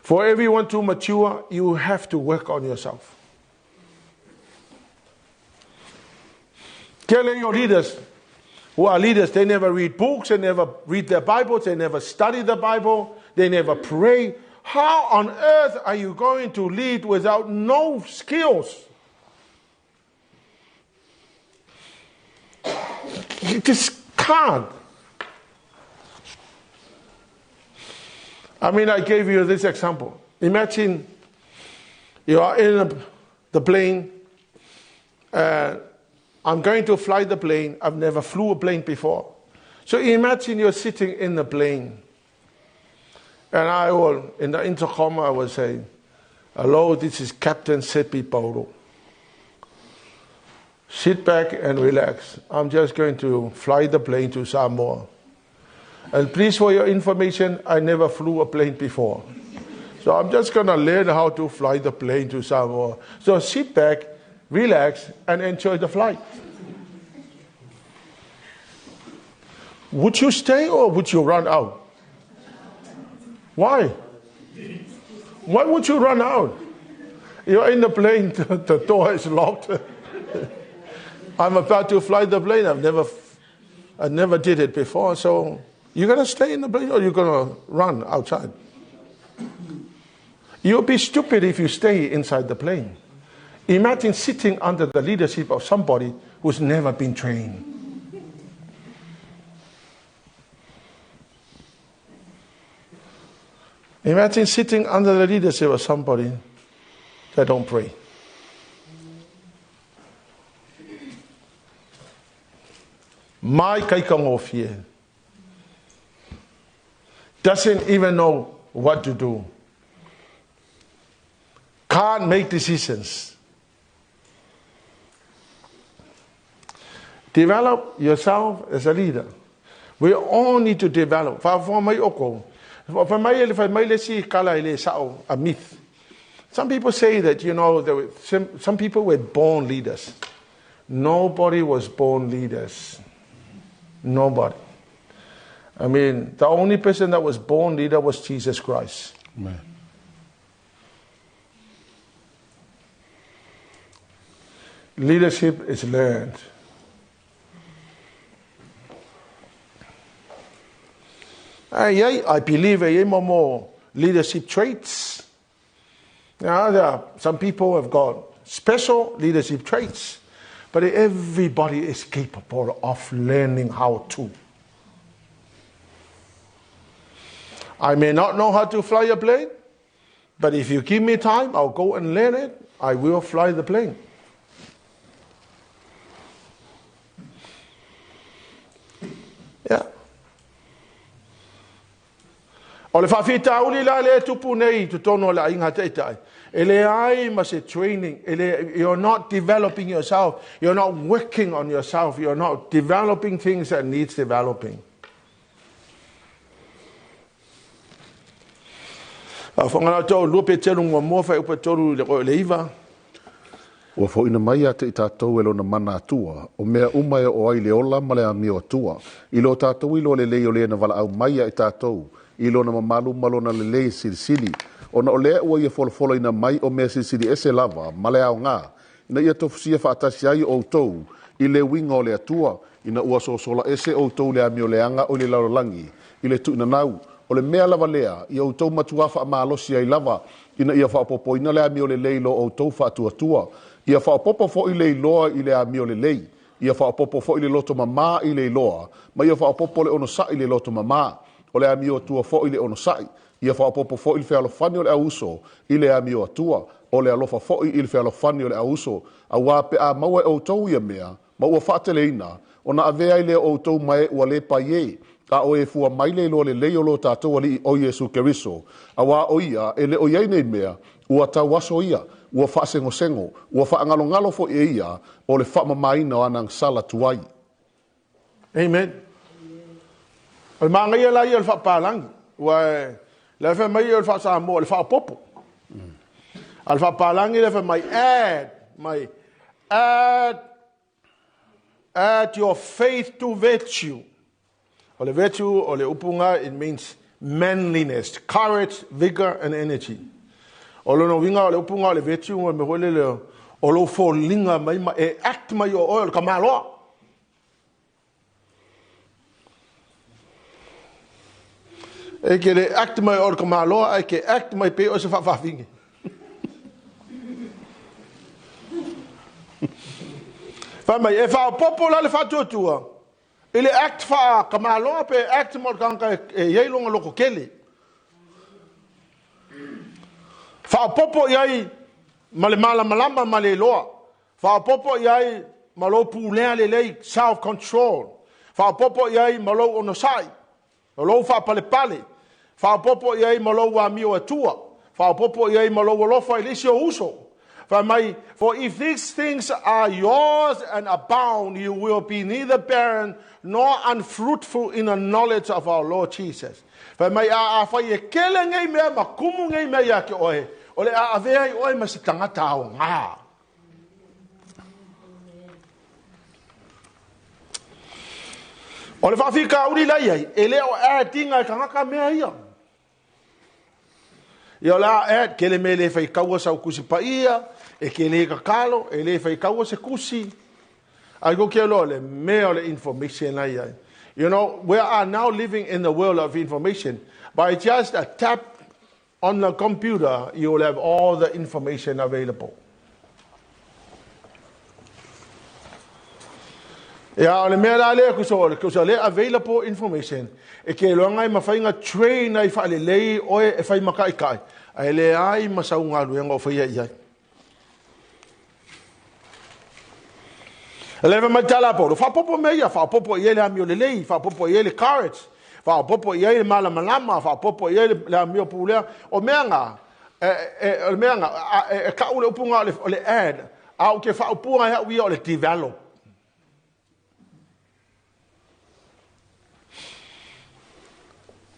Speaker 1: For everyone to mature, you have to work on yourself. Tell your leaders who are leaders, they never read books, they never read their Bibles, they never study the Bible, they never pray. How on earth are you going to lead without no skills? You just can't. I mean, I gave you this example. Imagine you are in the plane. I'm going to fly the plane. I've never flew a plane before. So imagine you're sitting in the plane. And I will, in the intercom, I will say, "Hello, this is Captain Sepiliano Paulo. Sit back and relax. I'm just going to fly the plane to Samoa. And please, for your information, I never flew a plane before. So I'm just going to learn how to fly the plane to Samoa. So sit back, relax, and enjoy the flight." Would you stay or would you run out? Why? Why would you run out? You're in the plane, the door is locked. I'm about to fly the plane. I never did it before. So you're going to stay in the plane or you're going to run outside? You'll be stupid if you stay inside the plane. Imagine sitting under the leadership of somebody who's never been trained. Imagine sitting under the leadership of somebody that don't pray. My kaikangofie doesn't even know what to do. Can't make decisions. Develop yourself as a leader. We all need to develop. For a myth. Some people say that, some people were born leaders. Nobody was born leaders. Nobody. I mean, the only person that was born leader was Jesus Christ.
Speaker 2: Amen.
Speaker 1: Leadership is learned. I believe more leadership traits. Now, there are some people have got special leadership traits, but everybody is capable of learning how to. I may not know how to fly a plane, but if you give me time, I'll go and learn it. I will fly the plane. Yeah. O le whawhita uli la le tupu nei tu tono la inga teitai. Ele ai ma se training. You're not developing yourself. You're not working on yourself. You're not developing things that needs developing. Whangana tau lupe telu ngwa mofa upa toru le iwa.
Speaker 2: Ua fo ina mai ate I tātou elo na mana atua, o mea umai o ai le ola ma le ami o atua. I lo tātou ilo le lei o le na wala au mai I tātou, I lo na mamalu malo na le lei sirisiri. O na o lea ua ia folofolo ina mai o mea sirisiri ese lava, ma le au ngā. Ina ia tofusia whaatasi ai o tou, I le winga o le atua, ina ua sosola ese o tou le ami o le anga o le laulangi, I le tu ina nau. O le mea lava lea, I o tou matuafa a maalosi ai lava, ina ia whaapopo ina le ami o le lei lo o tou whaatuatua. Ia whaapopo fo I le iloa I le ami o le lei. Ia whaapopo fo I le loto mamā I le iloa. Ma ia whaapopo le ono sai le loto mamā. O le ami o tua fo I le ono sai. Ia whaapopo fo I le whealofani o le auso I le ami o atua. O le alofa fo I le whealofani o le auso. A wape a maua o tou ia mea. Ma ua whaatele ina. O na avea I le o tou mai ua le paie. A o e fua mai le lo le lei o lo tātou ali o Yesu Keriso. A wā o ia e le o iai nei mea. Ua tau aso ia. Ua whaasengo sengo. Ua whaangalo ngalo fo e ia. O le whaamamaina o anang sala tuai.
Speaker 1: Amen. O maanga ia lai o le whaapalangi. Ua le wha mai o le whaasamo, le whaapopo. Al whaapalangi le wha mai add your faith to virtue. O le virtue, o le upunga, it means manliness, courage, vigor, and energy. O lo no winga o le upunga o le virtue, o me hole le o lo fo linga mai ma e act mai o oil ka maloa. E ke le act mai o ka maloa, e ke act mai pe o se whaafingi. Wha mai, e wha popo la le whatuatua. Ele act fa kamaloa pe act mo kanka e yelonga loko kele. Fa popo yai male malama male loa. Fa popo yai malo pulea le self control. Fa popo yai malo onosai. Malo fa pale. Fa popo yai malo wa mio atua. Fa popo yai malo lofa ilisio uso. For if these things are yours and abound, you will be neither barren nor unfruitful in the knowledge of our Lord Jesus. For mai a ye kele ngai mea makumu ngai mea ya ke oe. Ole a avea I oe ma se tangata o ngā. Ole whawhika uri lai ai, e leo e tinga I kangaka mea ia. Ia la e kele me le whai kaua sau kusi pa ia, e ke le kakalo, e le whai kaua se kusi. Ai go kia lo le mea le information lai ai. You know, we are now living in the world of information. By just a tap on the computer, you will have all the information available. Ya ole mea la le kuso le available information. E ke loanga I mawhainga train ai wha le lei oe e whai makai kai. Ai le ai masau ngā luenga o whaia iai. Leva matala po, fa popo meia, fa popo iele amio le lei, fa popo iele carrots, fa popo iele mala malama, fa popo iele la mio pulea, o meanga, o meanga, ka ule upunga le ad, au ke fa upunga ya wi o le develop.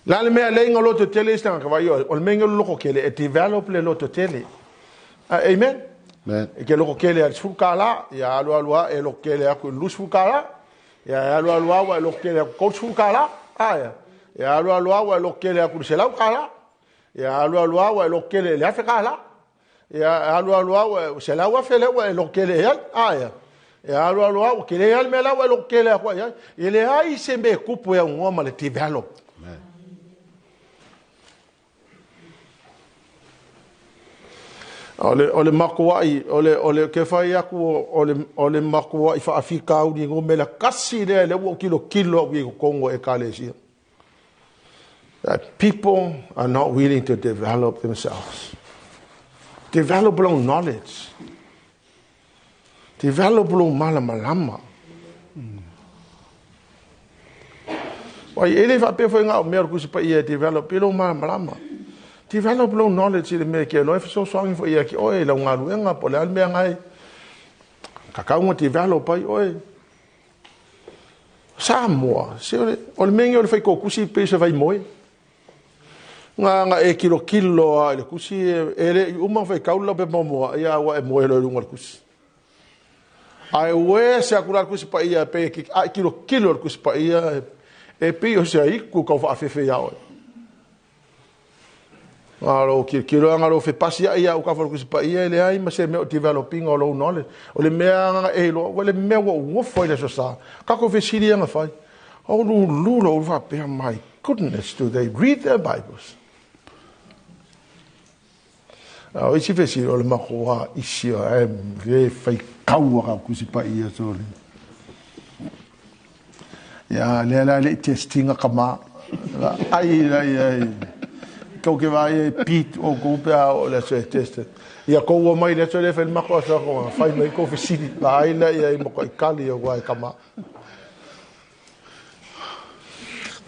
Speaker 1: La le mea le ngolo tele sta ka vai o le mengo loko ke le develop le loto tele. Amen. E ke loko kele al sfukala ya alua e loko kele aku lus fukala ya alua wa loko kele ko fukala aya ya alua wa loko kele aku selau kala ya alua wa loko kele le afekala ya alua wa selau wa fele wa loko kele ya aya ya alua wa kele al mela wa loko kele aku ya ele ai sembe kupu ya ngoma le develop. Ole makuai ole ke fai aku ole makuai fa afika u ni ngomela kasi le wo kilo wi Kongo e kalesia. That people are not willing to develop themselves. Develop long knowledge. Develop long malama. Wai ele fa pe foi nga o mer ku se pa ia develop long malama. Develop long knowledge in me ke no so swang for ia ki oi la nga luenga po le alme ngai ka mo develop ai oi Samoa se o le mengo le fai ko kusi pe se vai moi nga e kilo le kusi ele uma fai kaula pe mo ia wa e moi lo lunga kusi ai we se akura kusi pa ia pe ki kilo kusi pa ia e pe o se ai ku ka fa fe ia oi alo kilo ngalo fe pasia ia o ka fa kusi pa ia le ai ma se me developing all knowledge o le mea e lo o le mea wo foi le so sa ka ko fe siri nga fai o lu lo fa pe my goodness do they read their bibles o si fe si o le ma ko isi e ve fai kau ka kusi pa ia so le ya le testing ka ma ai ko ke vai pit o ko pe o le se test ia ko o mai le se le fel mako sa ko fai mai ko fi sidi la ila ia mo ko kali o wa kama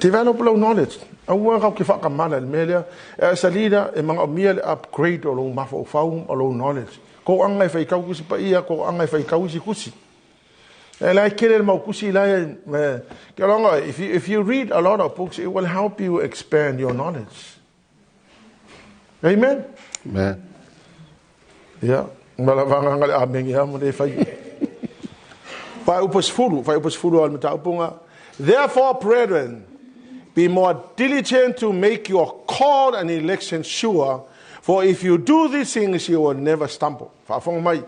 Speaker 1: develop low knowledge au wa ka fa ka mala le melia e salida e manga o miel upgrade o lo mafo faum o low knowledge ko anga fai ka kusi pa ia ko anga fai ka kusi e la kele mo kusi la ke longa if you read a lot of books it will help you expand your knowledge. Amen.
Speaker 2: Amen.
Speaker 1: Ja, malavanga ngal ameng ya mo de fai. Fai upos fulu al matapunga. Therefore, brethren, be more diligent to make your call and election sure, for if you do these things you will never stumble. Fa fong mai.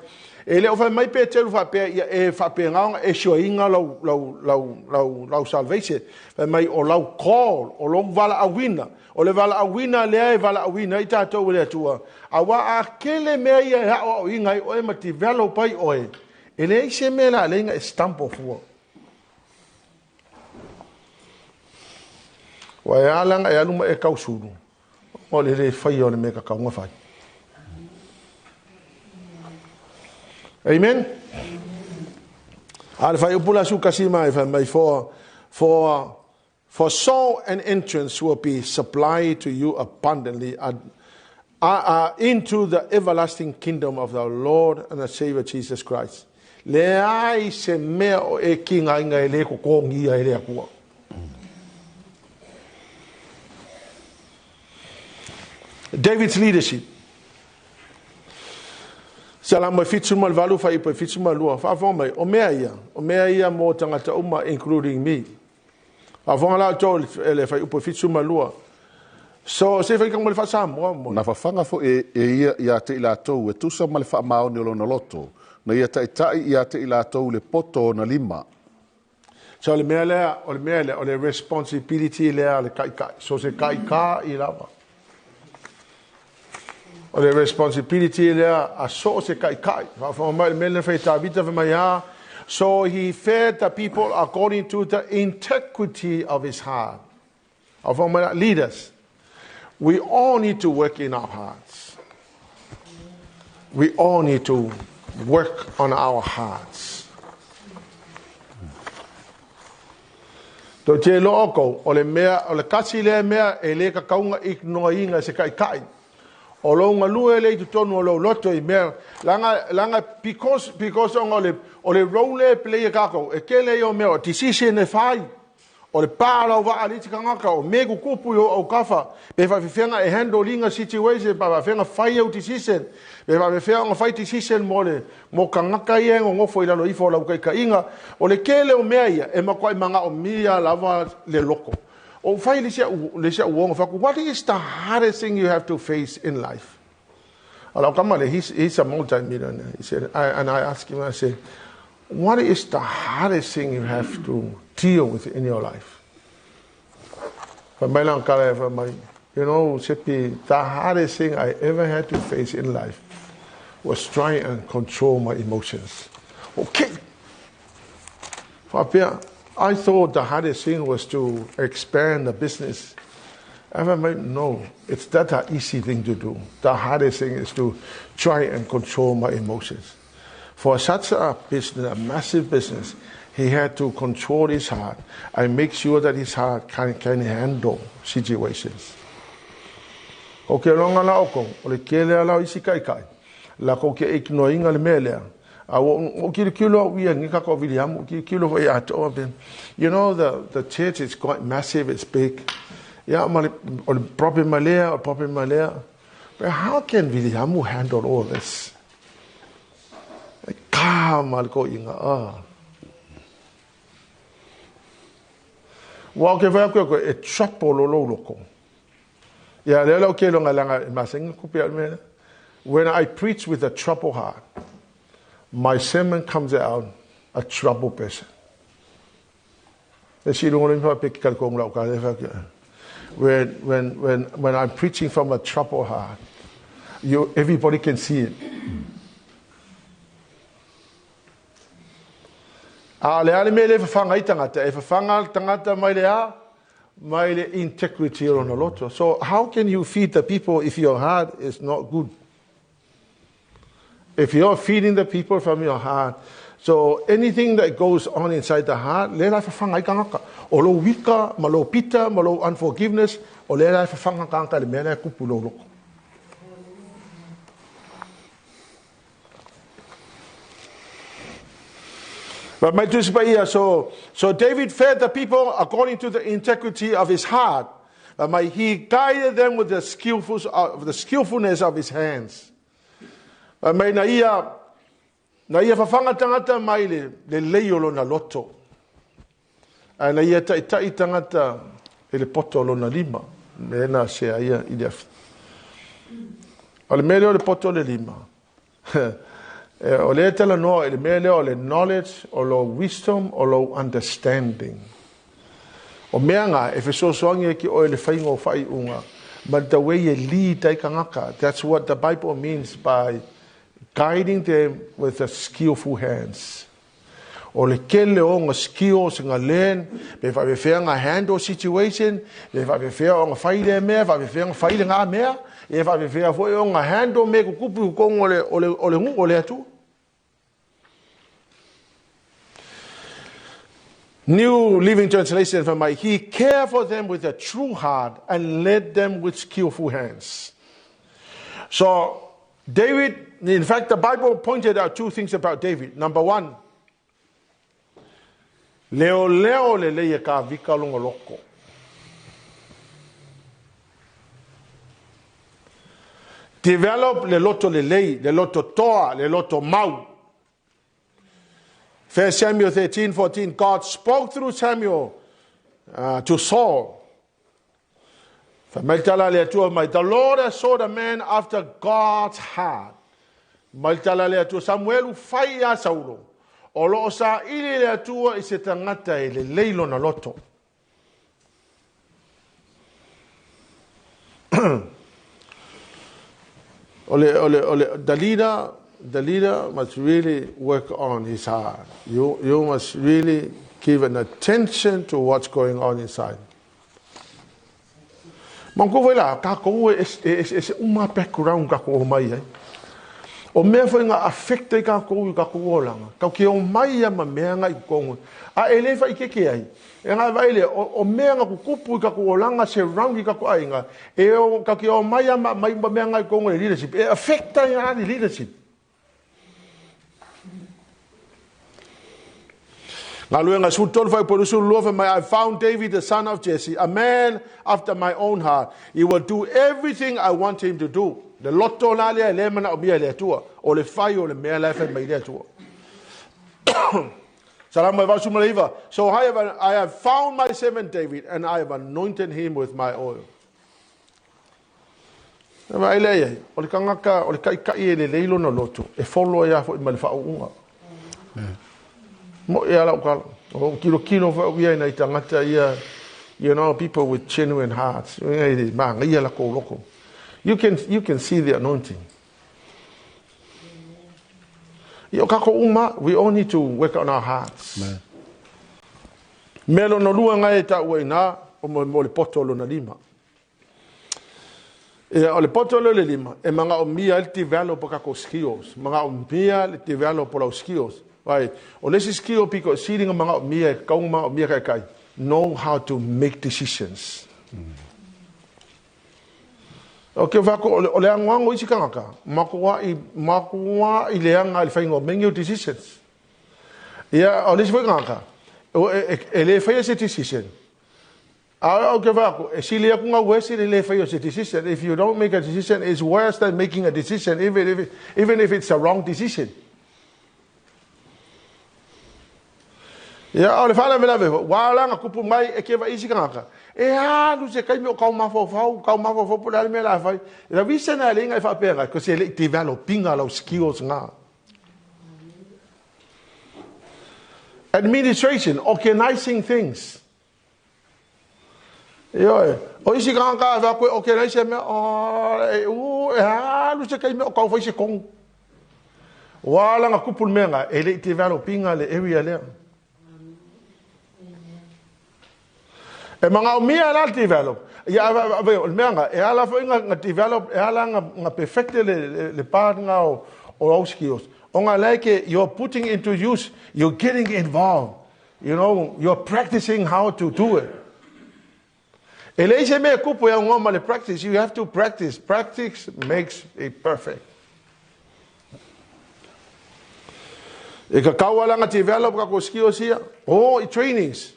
Speaker 1: Ele o fa mai pe telu fa pe e fa pe nga e shoinga lau salvation. Fa mai o lau call o long vala awina. O le vala awina le vala awina I tātou le atua. Awa a kele mea ia ha o ingai o e ma develop ai oe. E le ise mea la lenga e stampo fua. Wa e alanga e aluma e kausuru. O le fai o le mea kaunga fai. Amen. Al fai upula su kasima e fai mai for soul and entrance will be supplied to you abundantly into the everlasting kingdom of our Lord and our Savior Jesus Christ. Le ai se mea o e kinga inga e le ko kongi e le akua. David's leadership. Sala mo fitsu mal valu fa ipo fitsu mal lua fa mai o mea ia mo tangata uma including me. Avon la tol ele fai upo fitsu malua. So se fai kang mal fa Samoa.
Speaker 2: Na fa fanga fo e ia te ila tou e tusa mal fa maoni o lona loto. Na ia tai ia te ila tou le poto na lima.
Speaker 1: So le mele o le responsibility le kai so se kai ka I lava. O le responsibility le a so se kai. Fa mai mele fai ta vita fa mai So he fed the people according to the integrity of his heart. Of our leaders, we all need to work in our hearts. We all need to work on our hearts. To te loko o le mea o le kasi le mea e le ka kaunga ignoinga se kai kai. O lo ngalue le tu tonu o lo loto I mea langa because o le role play kako e kele o mea decision e fai. O le pāra o waa aliti kangaka o me kukupu o kafa pe fa fenga e handlinga situation pa fenga fai o decision pe fa fenga fai decision mo kangaka ye ngo fo ila no ifo la ka inga o le kele o mea ia e makoi manga o mia lava le loko o fai le sia uongo fa what is the hardest thing you have to face in life? Ala kamale he's a multi-millionaire. He said and I asked him, I said, what is the hardest thing you have to deal with in your life? You know, Sepi, the hardest thing I ever had to face in life was trying and control my emotions. Okay. I thought the hardest thing was to expand the business. No, it's not an easy thing to do. The hardest thing is to try and control my emotions. For such a business, a massive business, he had to control his heart and make sure that his heart can handle situations. Okay, longa la oko, ole kele ala isi kai kai. La ko ke ignoinga le mele. O kilo we ngika ko William, kilo we at open. You know the church is quite massive, it's big. Yeah, or proper Malaya. But how can William handle all this? Mal ko inga wa ke va ko e chapo lo loko ya le lo ke lo ngala maseng ku pe me when I preach with a troubled heart my sermon comes out a troubled person e si lo ngolo pe ka ko ngla ka le fa when I'm preaching from a troubled heart everybody can see it. Ale me le fanga itangata e fanga tangata mai le integrity on a lot. So how can you feed the people if your heart is not good? If you're feeding the people from your heart, so anything that goes on inside the heart, le la fanga itangaka. O lo wika, malo pita, malo unforgiveness, o le la fanga kanga le mena kupulo loko. But my so David fed the people according to the integrity of his heart. He guided them with the skillfulness of his hands. Mai na ia fafanga tangata mai le leiolo na loto. Na ia tai tangata le poto lo na lima. Mena se ia idef. Al meglio le poto le lima. O le tala no ele mele o le knowledge o lo wisdom o lo understanding. O meanga e so soangi ki o le faingo fai unga. But the way you lead tai kangaka, that's what the Bible means by guiding them with the skillful hands. O le kele o nga skills nga len, be fa be nga handle situation, be fa be nga fai le mea, fa be nga fai le nga mea, e fa be fo nga handle me ku kupu ko ole ngu ole atu. New Living Translation from he cared for them with a true heart and led them with skillful hands. So David, in fact, the Bible pointed out two things about David. Number one, leo le le ka vika longo loko. Develop le loto le loto toa, le loto mau. 1 Samuel 13:14, God spoke through Samuel to Saul. The Lord has sought a man after God's heart. Samuel faya Saulo. Olo sa ili le atua I se tangata I le leilo na loto. Ole Dalina the leader must really work on his heart. You must really give an attention to what's going on inside. Mangkovela ka ko e uma background ka ko mai ai. O me foi nga affecte ka ko olanga. Ka ke o mai ma me nga I ko. A ele fa ke ai. E nga vai le o me nga ku kupu ka ko olanga se round ka ko ai nga. E o ka ke o mai ma me nga ko le leadership. E affecta ya the leadership. I found David, the son of Jesse, a man after my own heart. He will do everything I want him to do. The lotto la le lemana o mia le tua o le fai o le mea le fa mai le tua. So I have found my servant David and I have anointed him with my oil. O le kangaka o le kai le leilo na loto e follow ya fo I fa unga. Mo e ala ukala o kilo fa ia na itangata ia, you know, people with genuine hearts. You can see the anointing. We all need to work on our hearts. Melo no lua ngai ta uina o mo le potolo na lima. E o le potolo le lima e manga o mia il develop ka ko skills, manga o mia le develop o skills. Right. O lesi skill piko sitting manga o mia kauma o mia kai. Know how to make decisions. Okay, vako o le angwango isi kangaka. Makuwa I leanga il faingo mengio decisions. Ya o lesi foi kangaka. Ele fai ese decision. Okay, vako e sili aku nga wesi ele fai ese decision. If you don't make a decision, it's worse than making a decision, even if it's a wrong decision. Ya ole fala vela vevo wala nga kupu mai e keva isi kangaka e lu se kai me ka mafo por ale me la fai la visa na linga e fa pera ko se developing our skills nga administration, organizing things. Yo o isi kangaka va ko organize me lu se kai me ka fa isi kong wala nga kupu menga ele developing ale area le. E manga o mia la develop. Ya o menga e ala fo nga develop e ala nga perfect le part nga o skills. Onga like you're putting into use, you're getting involved. You know, you're practicing how to do it. Elise me kupo ya ngoma le practice, you have to practice. Practice makes it perfect. E ka kawala nga develop ka ko skills here. Oh, trainings.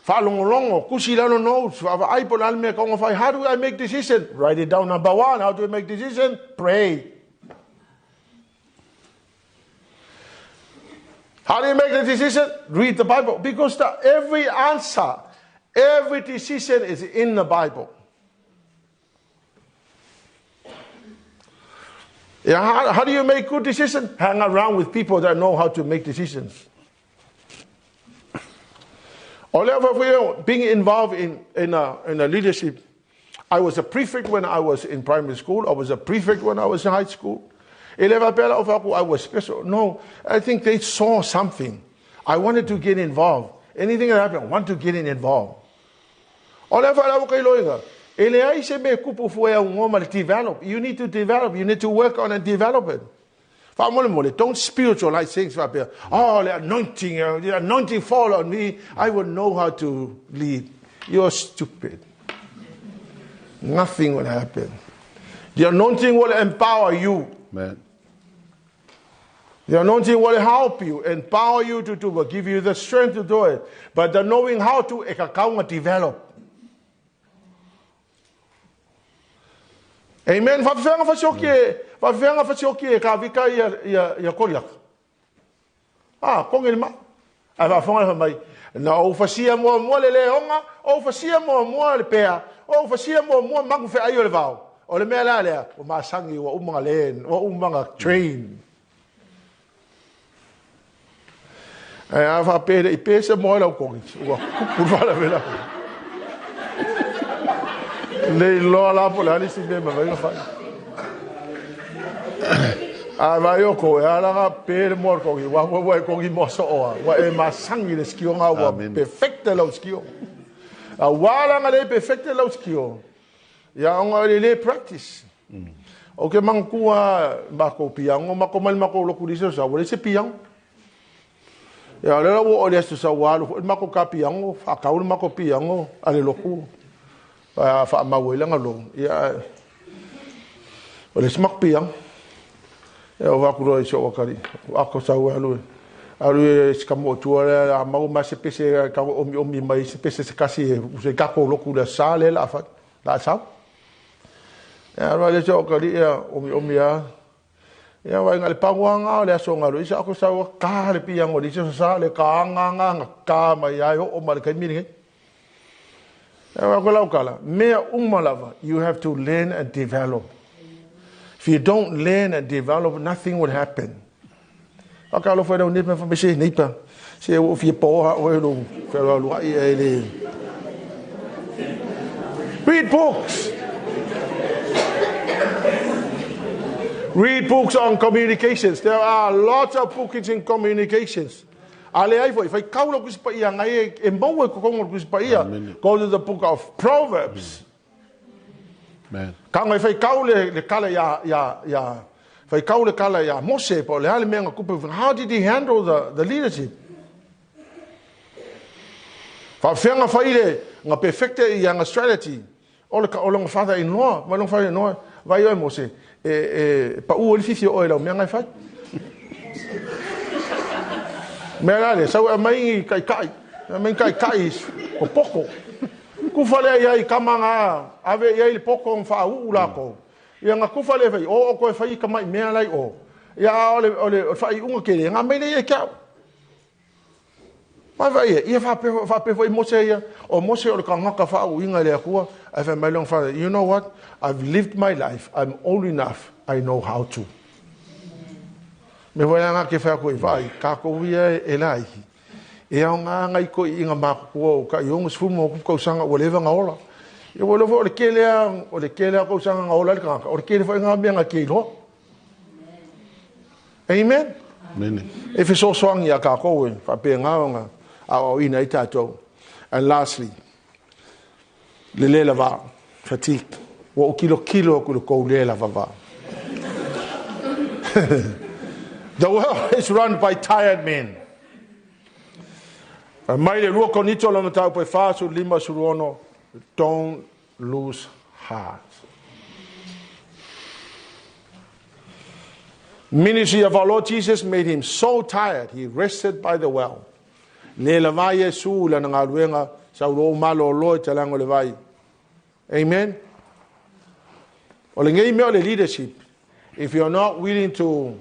Speaker 1: How do I make decision? Write it down. Number one, how do I make decision? Pray. How do you make the decision? Read the Bible. Because every answer, every decision is in the Bible. Yeah, how do you make good decisions? Hang around with people that know how to make decisions. Being involved in a leadership, I was a prefect when I was in primary school. I was a prefect when I was in high school. I was special. No, I think they saw something. I wanted to get involved. Anything that happened, I want to get involved. Develop. You need to develop. You need to work on and develop it. Don't spiritualize things. Oh, the anointing fall on me. I will know how to lead. You're stupid. Nothing will happen. The anointing will empower you.
Speaker 2: Man.
Speaker 1: The anointing will help you, empower you to do it, give you the strength to do it. But the knowing how to develop. Amen. Whawhenga whasioki ka vika ia koriak. Kongi ma. Ai whawhenga mai. Na o whasia mua le leonga, o whasia mua le pea, o whasia mua mangu whi aio le vau. O le mea la lea, o maasangi wa umanga len, o umanga train. Ai a whapere I pese moe lau kongi. Ua kupurwala vela. Le loa la po le alisi me ma vainga whai. vai o ko ala ga pe mo ko wa ko ki mo so wa e ma sangi le skio nga wa perfecte lo skio a wala nga le perfecte lo skio ya nga le practice o ke mangkua ba ko piango ma ko mal ma ko lo ku diso sa wa se piang ya le wo le sa wa ma ko ka piango fa ka ma ko piango ale lo ku fa ma wo le nga lo ya o le smak piang ya wa ku ro so wakari ako sa wa lu alu skamo tuara ma ma se pese ka o mi mai se pese se kasi se ka ko lo ku da sale la fa la sa ya ro le so wakari ya o mi ya wa ngal pangwanga le so ngalo isa ako sa wa ka le piang o di so sa le ka nga ka ma ya o ma ka mi ni ya wa ko la kala me umalava you have to learn and develop. If you don't learn and develop, nothing will happen. Akalo foi não nipa fa bese nipa. Se o fi porra o lo fero lo ele. Read books. Read books on communications. There are lots of books in communications. Ale ai foi kaulo kus pa ia ngai e mau ko kus pa ia. Go to the book of Proverbs. Man. Kanga fai kaule le kala ya fai kaule kala ya Mose po le hale menga kupu. How did he handle the leadership? Fa fenga fai le nga perfecte ya nga strategy. Ola nga father-in-law, ma long father-in-law vai o Mose pa u le fifi o la menga fai. Mera le sa mai kai o poko. Kufale ya kamanga ave ya il poko fa ula ko ya nga kufale fa o ko fa kama me lai o ya ole fa unga ke nga me le ka ma va ya fa pe foi Mose ya o Mose o ka nga fa u inga le ko ave me long fa you know what I've lived my life I'm old enough I know how to me voy nga ke fa ko vai ka ko ya elai e nga ngai ko inga mako ka yong sfumo ko sanga whatever nga ola e wolo fo le kele ko sanga nga ola ka o kele fo nga me nga kelo amen amen e fe so swang ya ka ko fa pe nga a ina itato and lastly le lava fatigue wo kilo ko le lava the world is run by tired men. Mai le lua konito lana tau pe fasu lima suruono. Don't lose heart. Ministry of our Lord Jesus made him so tired he rested by the well. Ne la vai Yesu la nga luenga sa lo malo lo talango le vai. Amen. O le ngai me o le leadership. If you're not willing to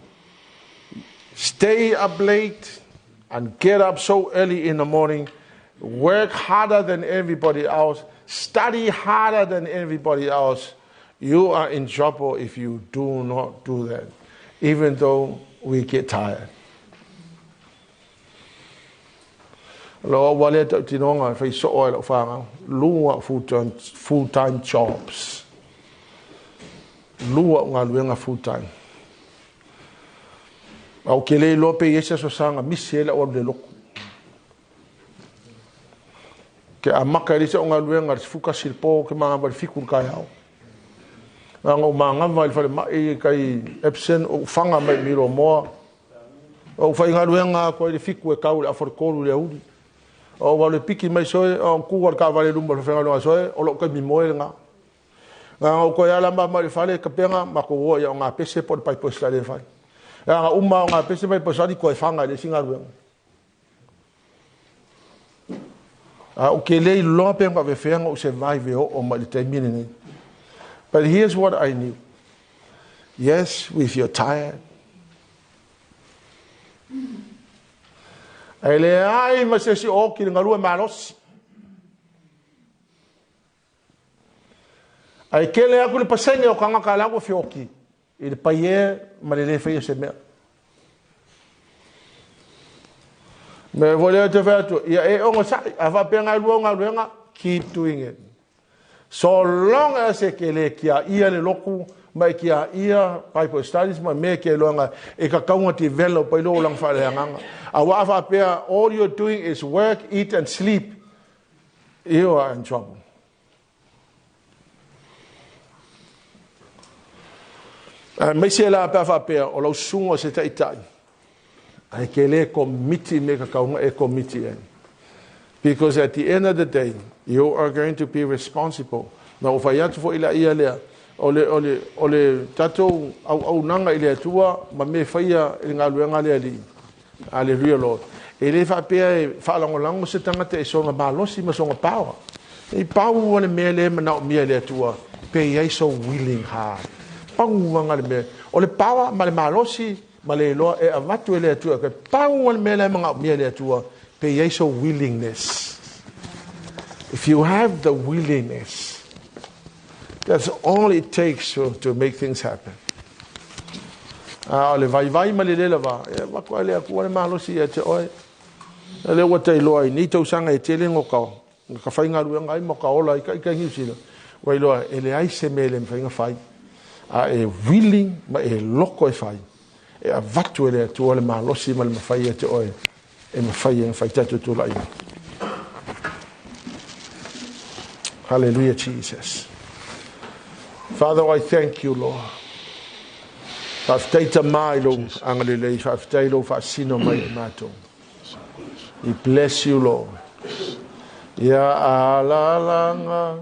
Speaker 1: stay up late and get up so early in the morning, work harder than everybody else, study harder than everybody else, you are in trouble if you do not do that, even though we get tired. Lo wale tinonga fai so oil fanga lua full-time jobs. Lua ngaluenga full-time. Au kele lope yesa so sanga misela o de loko. Ke amaka risa nga luenga fuka silpo ke mga balfikul kaya. Ang umanga vai fale mai kai epsen o fanga mai miro mo. O fai nga luenga ko le fiku e kaule aforkolu le udi. O wale piki mai soe o kuwa ka vale lumba fenga lo soe o lo ka mi moe nga. Nga o ko ya lamba mai fale ka penga mako o ya nga pese por pai posta le fai. Nga uma nga pese mai posadi ko e fanga le singa luenga. O ke lei lope nga vefenga o se vai veo o ma le termine ni. But here's what I knew. Yes, if you're tired. Ele ai ma se si o ki nga lua malos. Ai kele aku le pasenge o kanga kala ko fioki. Il paye ma le fai se me. Me volevo te fatto e o sai ava penga luonga keep doing it. So long as e kele kia ia le loku mai kia ia Bible studies ma me ke longa e ka kaunga develop pai lo lang fa le nganga a wa fa pe all you're doing is work, eat and sleep, you are in trouble. Mai se la pa fa pe o lo sungo se tai tai ai ke le committee me ka kaunga e committee because at the end of the day you are going to be responsible. Na o fai atu fo ila ia lea ole tatou au nanga ile atua ma me faia i ngā luenga lea li Hallelujah Lord e le fa pea e whaalangolango se tangata e songa malosi ma songa pawa e pau wane mea le mana o mea le atua pe iai so willing hard pau wanga le mea o le pawa ma le malosi ma le loa e avatu e le atua ke pau wane mea le mga o mea le atua pe iai so willingness. If you have the willingness, that's all it takes to make things happen. Le vai ma le leva e wa ko le ku le malo si e te oi le wa te loi ni tau sanga e tele ngo ka fai nga lu ngai mo ka ola i ka ngi sila wa lo e le ai se mele me nga fai a e willing ma e loko e fai e a vatu le tu le malo si ma le fai e te oi e me fai tatu tu lai. Hallelujah Jesus. Father, I thank you, Lord. Whafteita mai lo angalelei, whaftei lo whaasino mai mato. We bless you, Lord. Ya alalanga.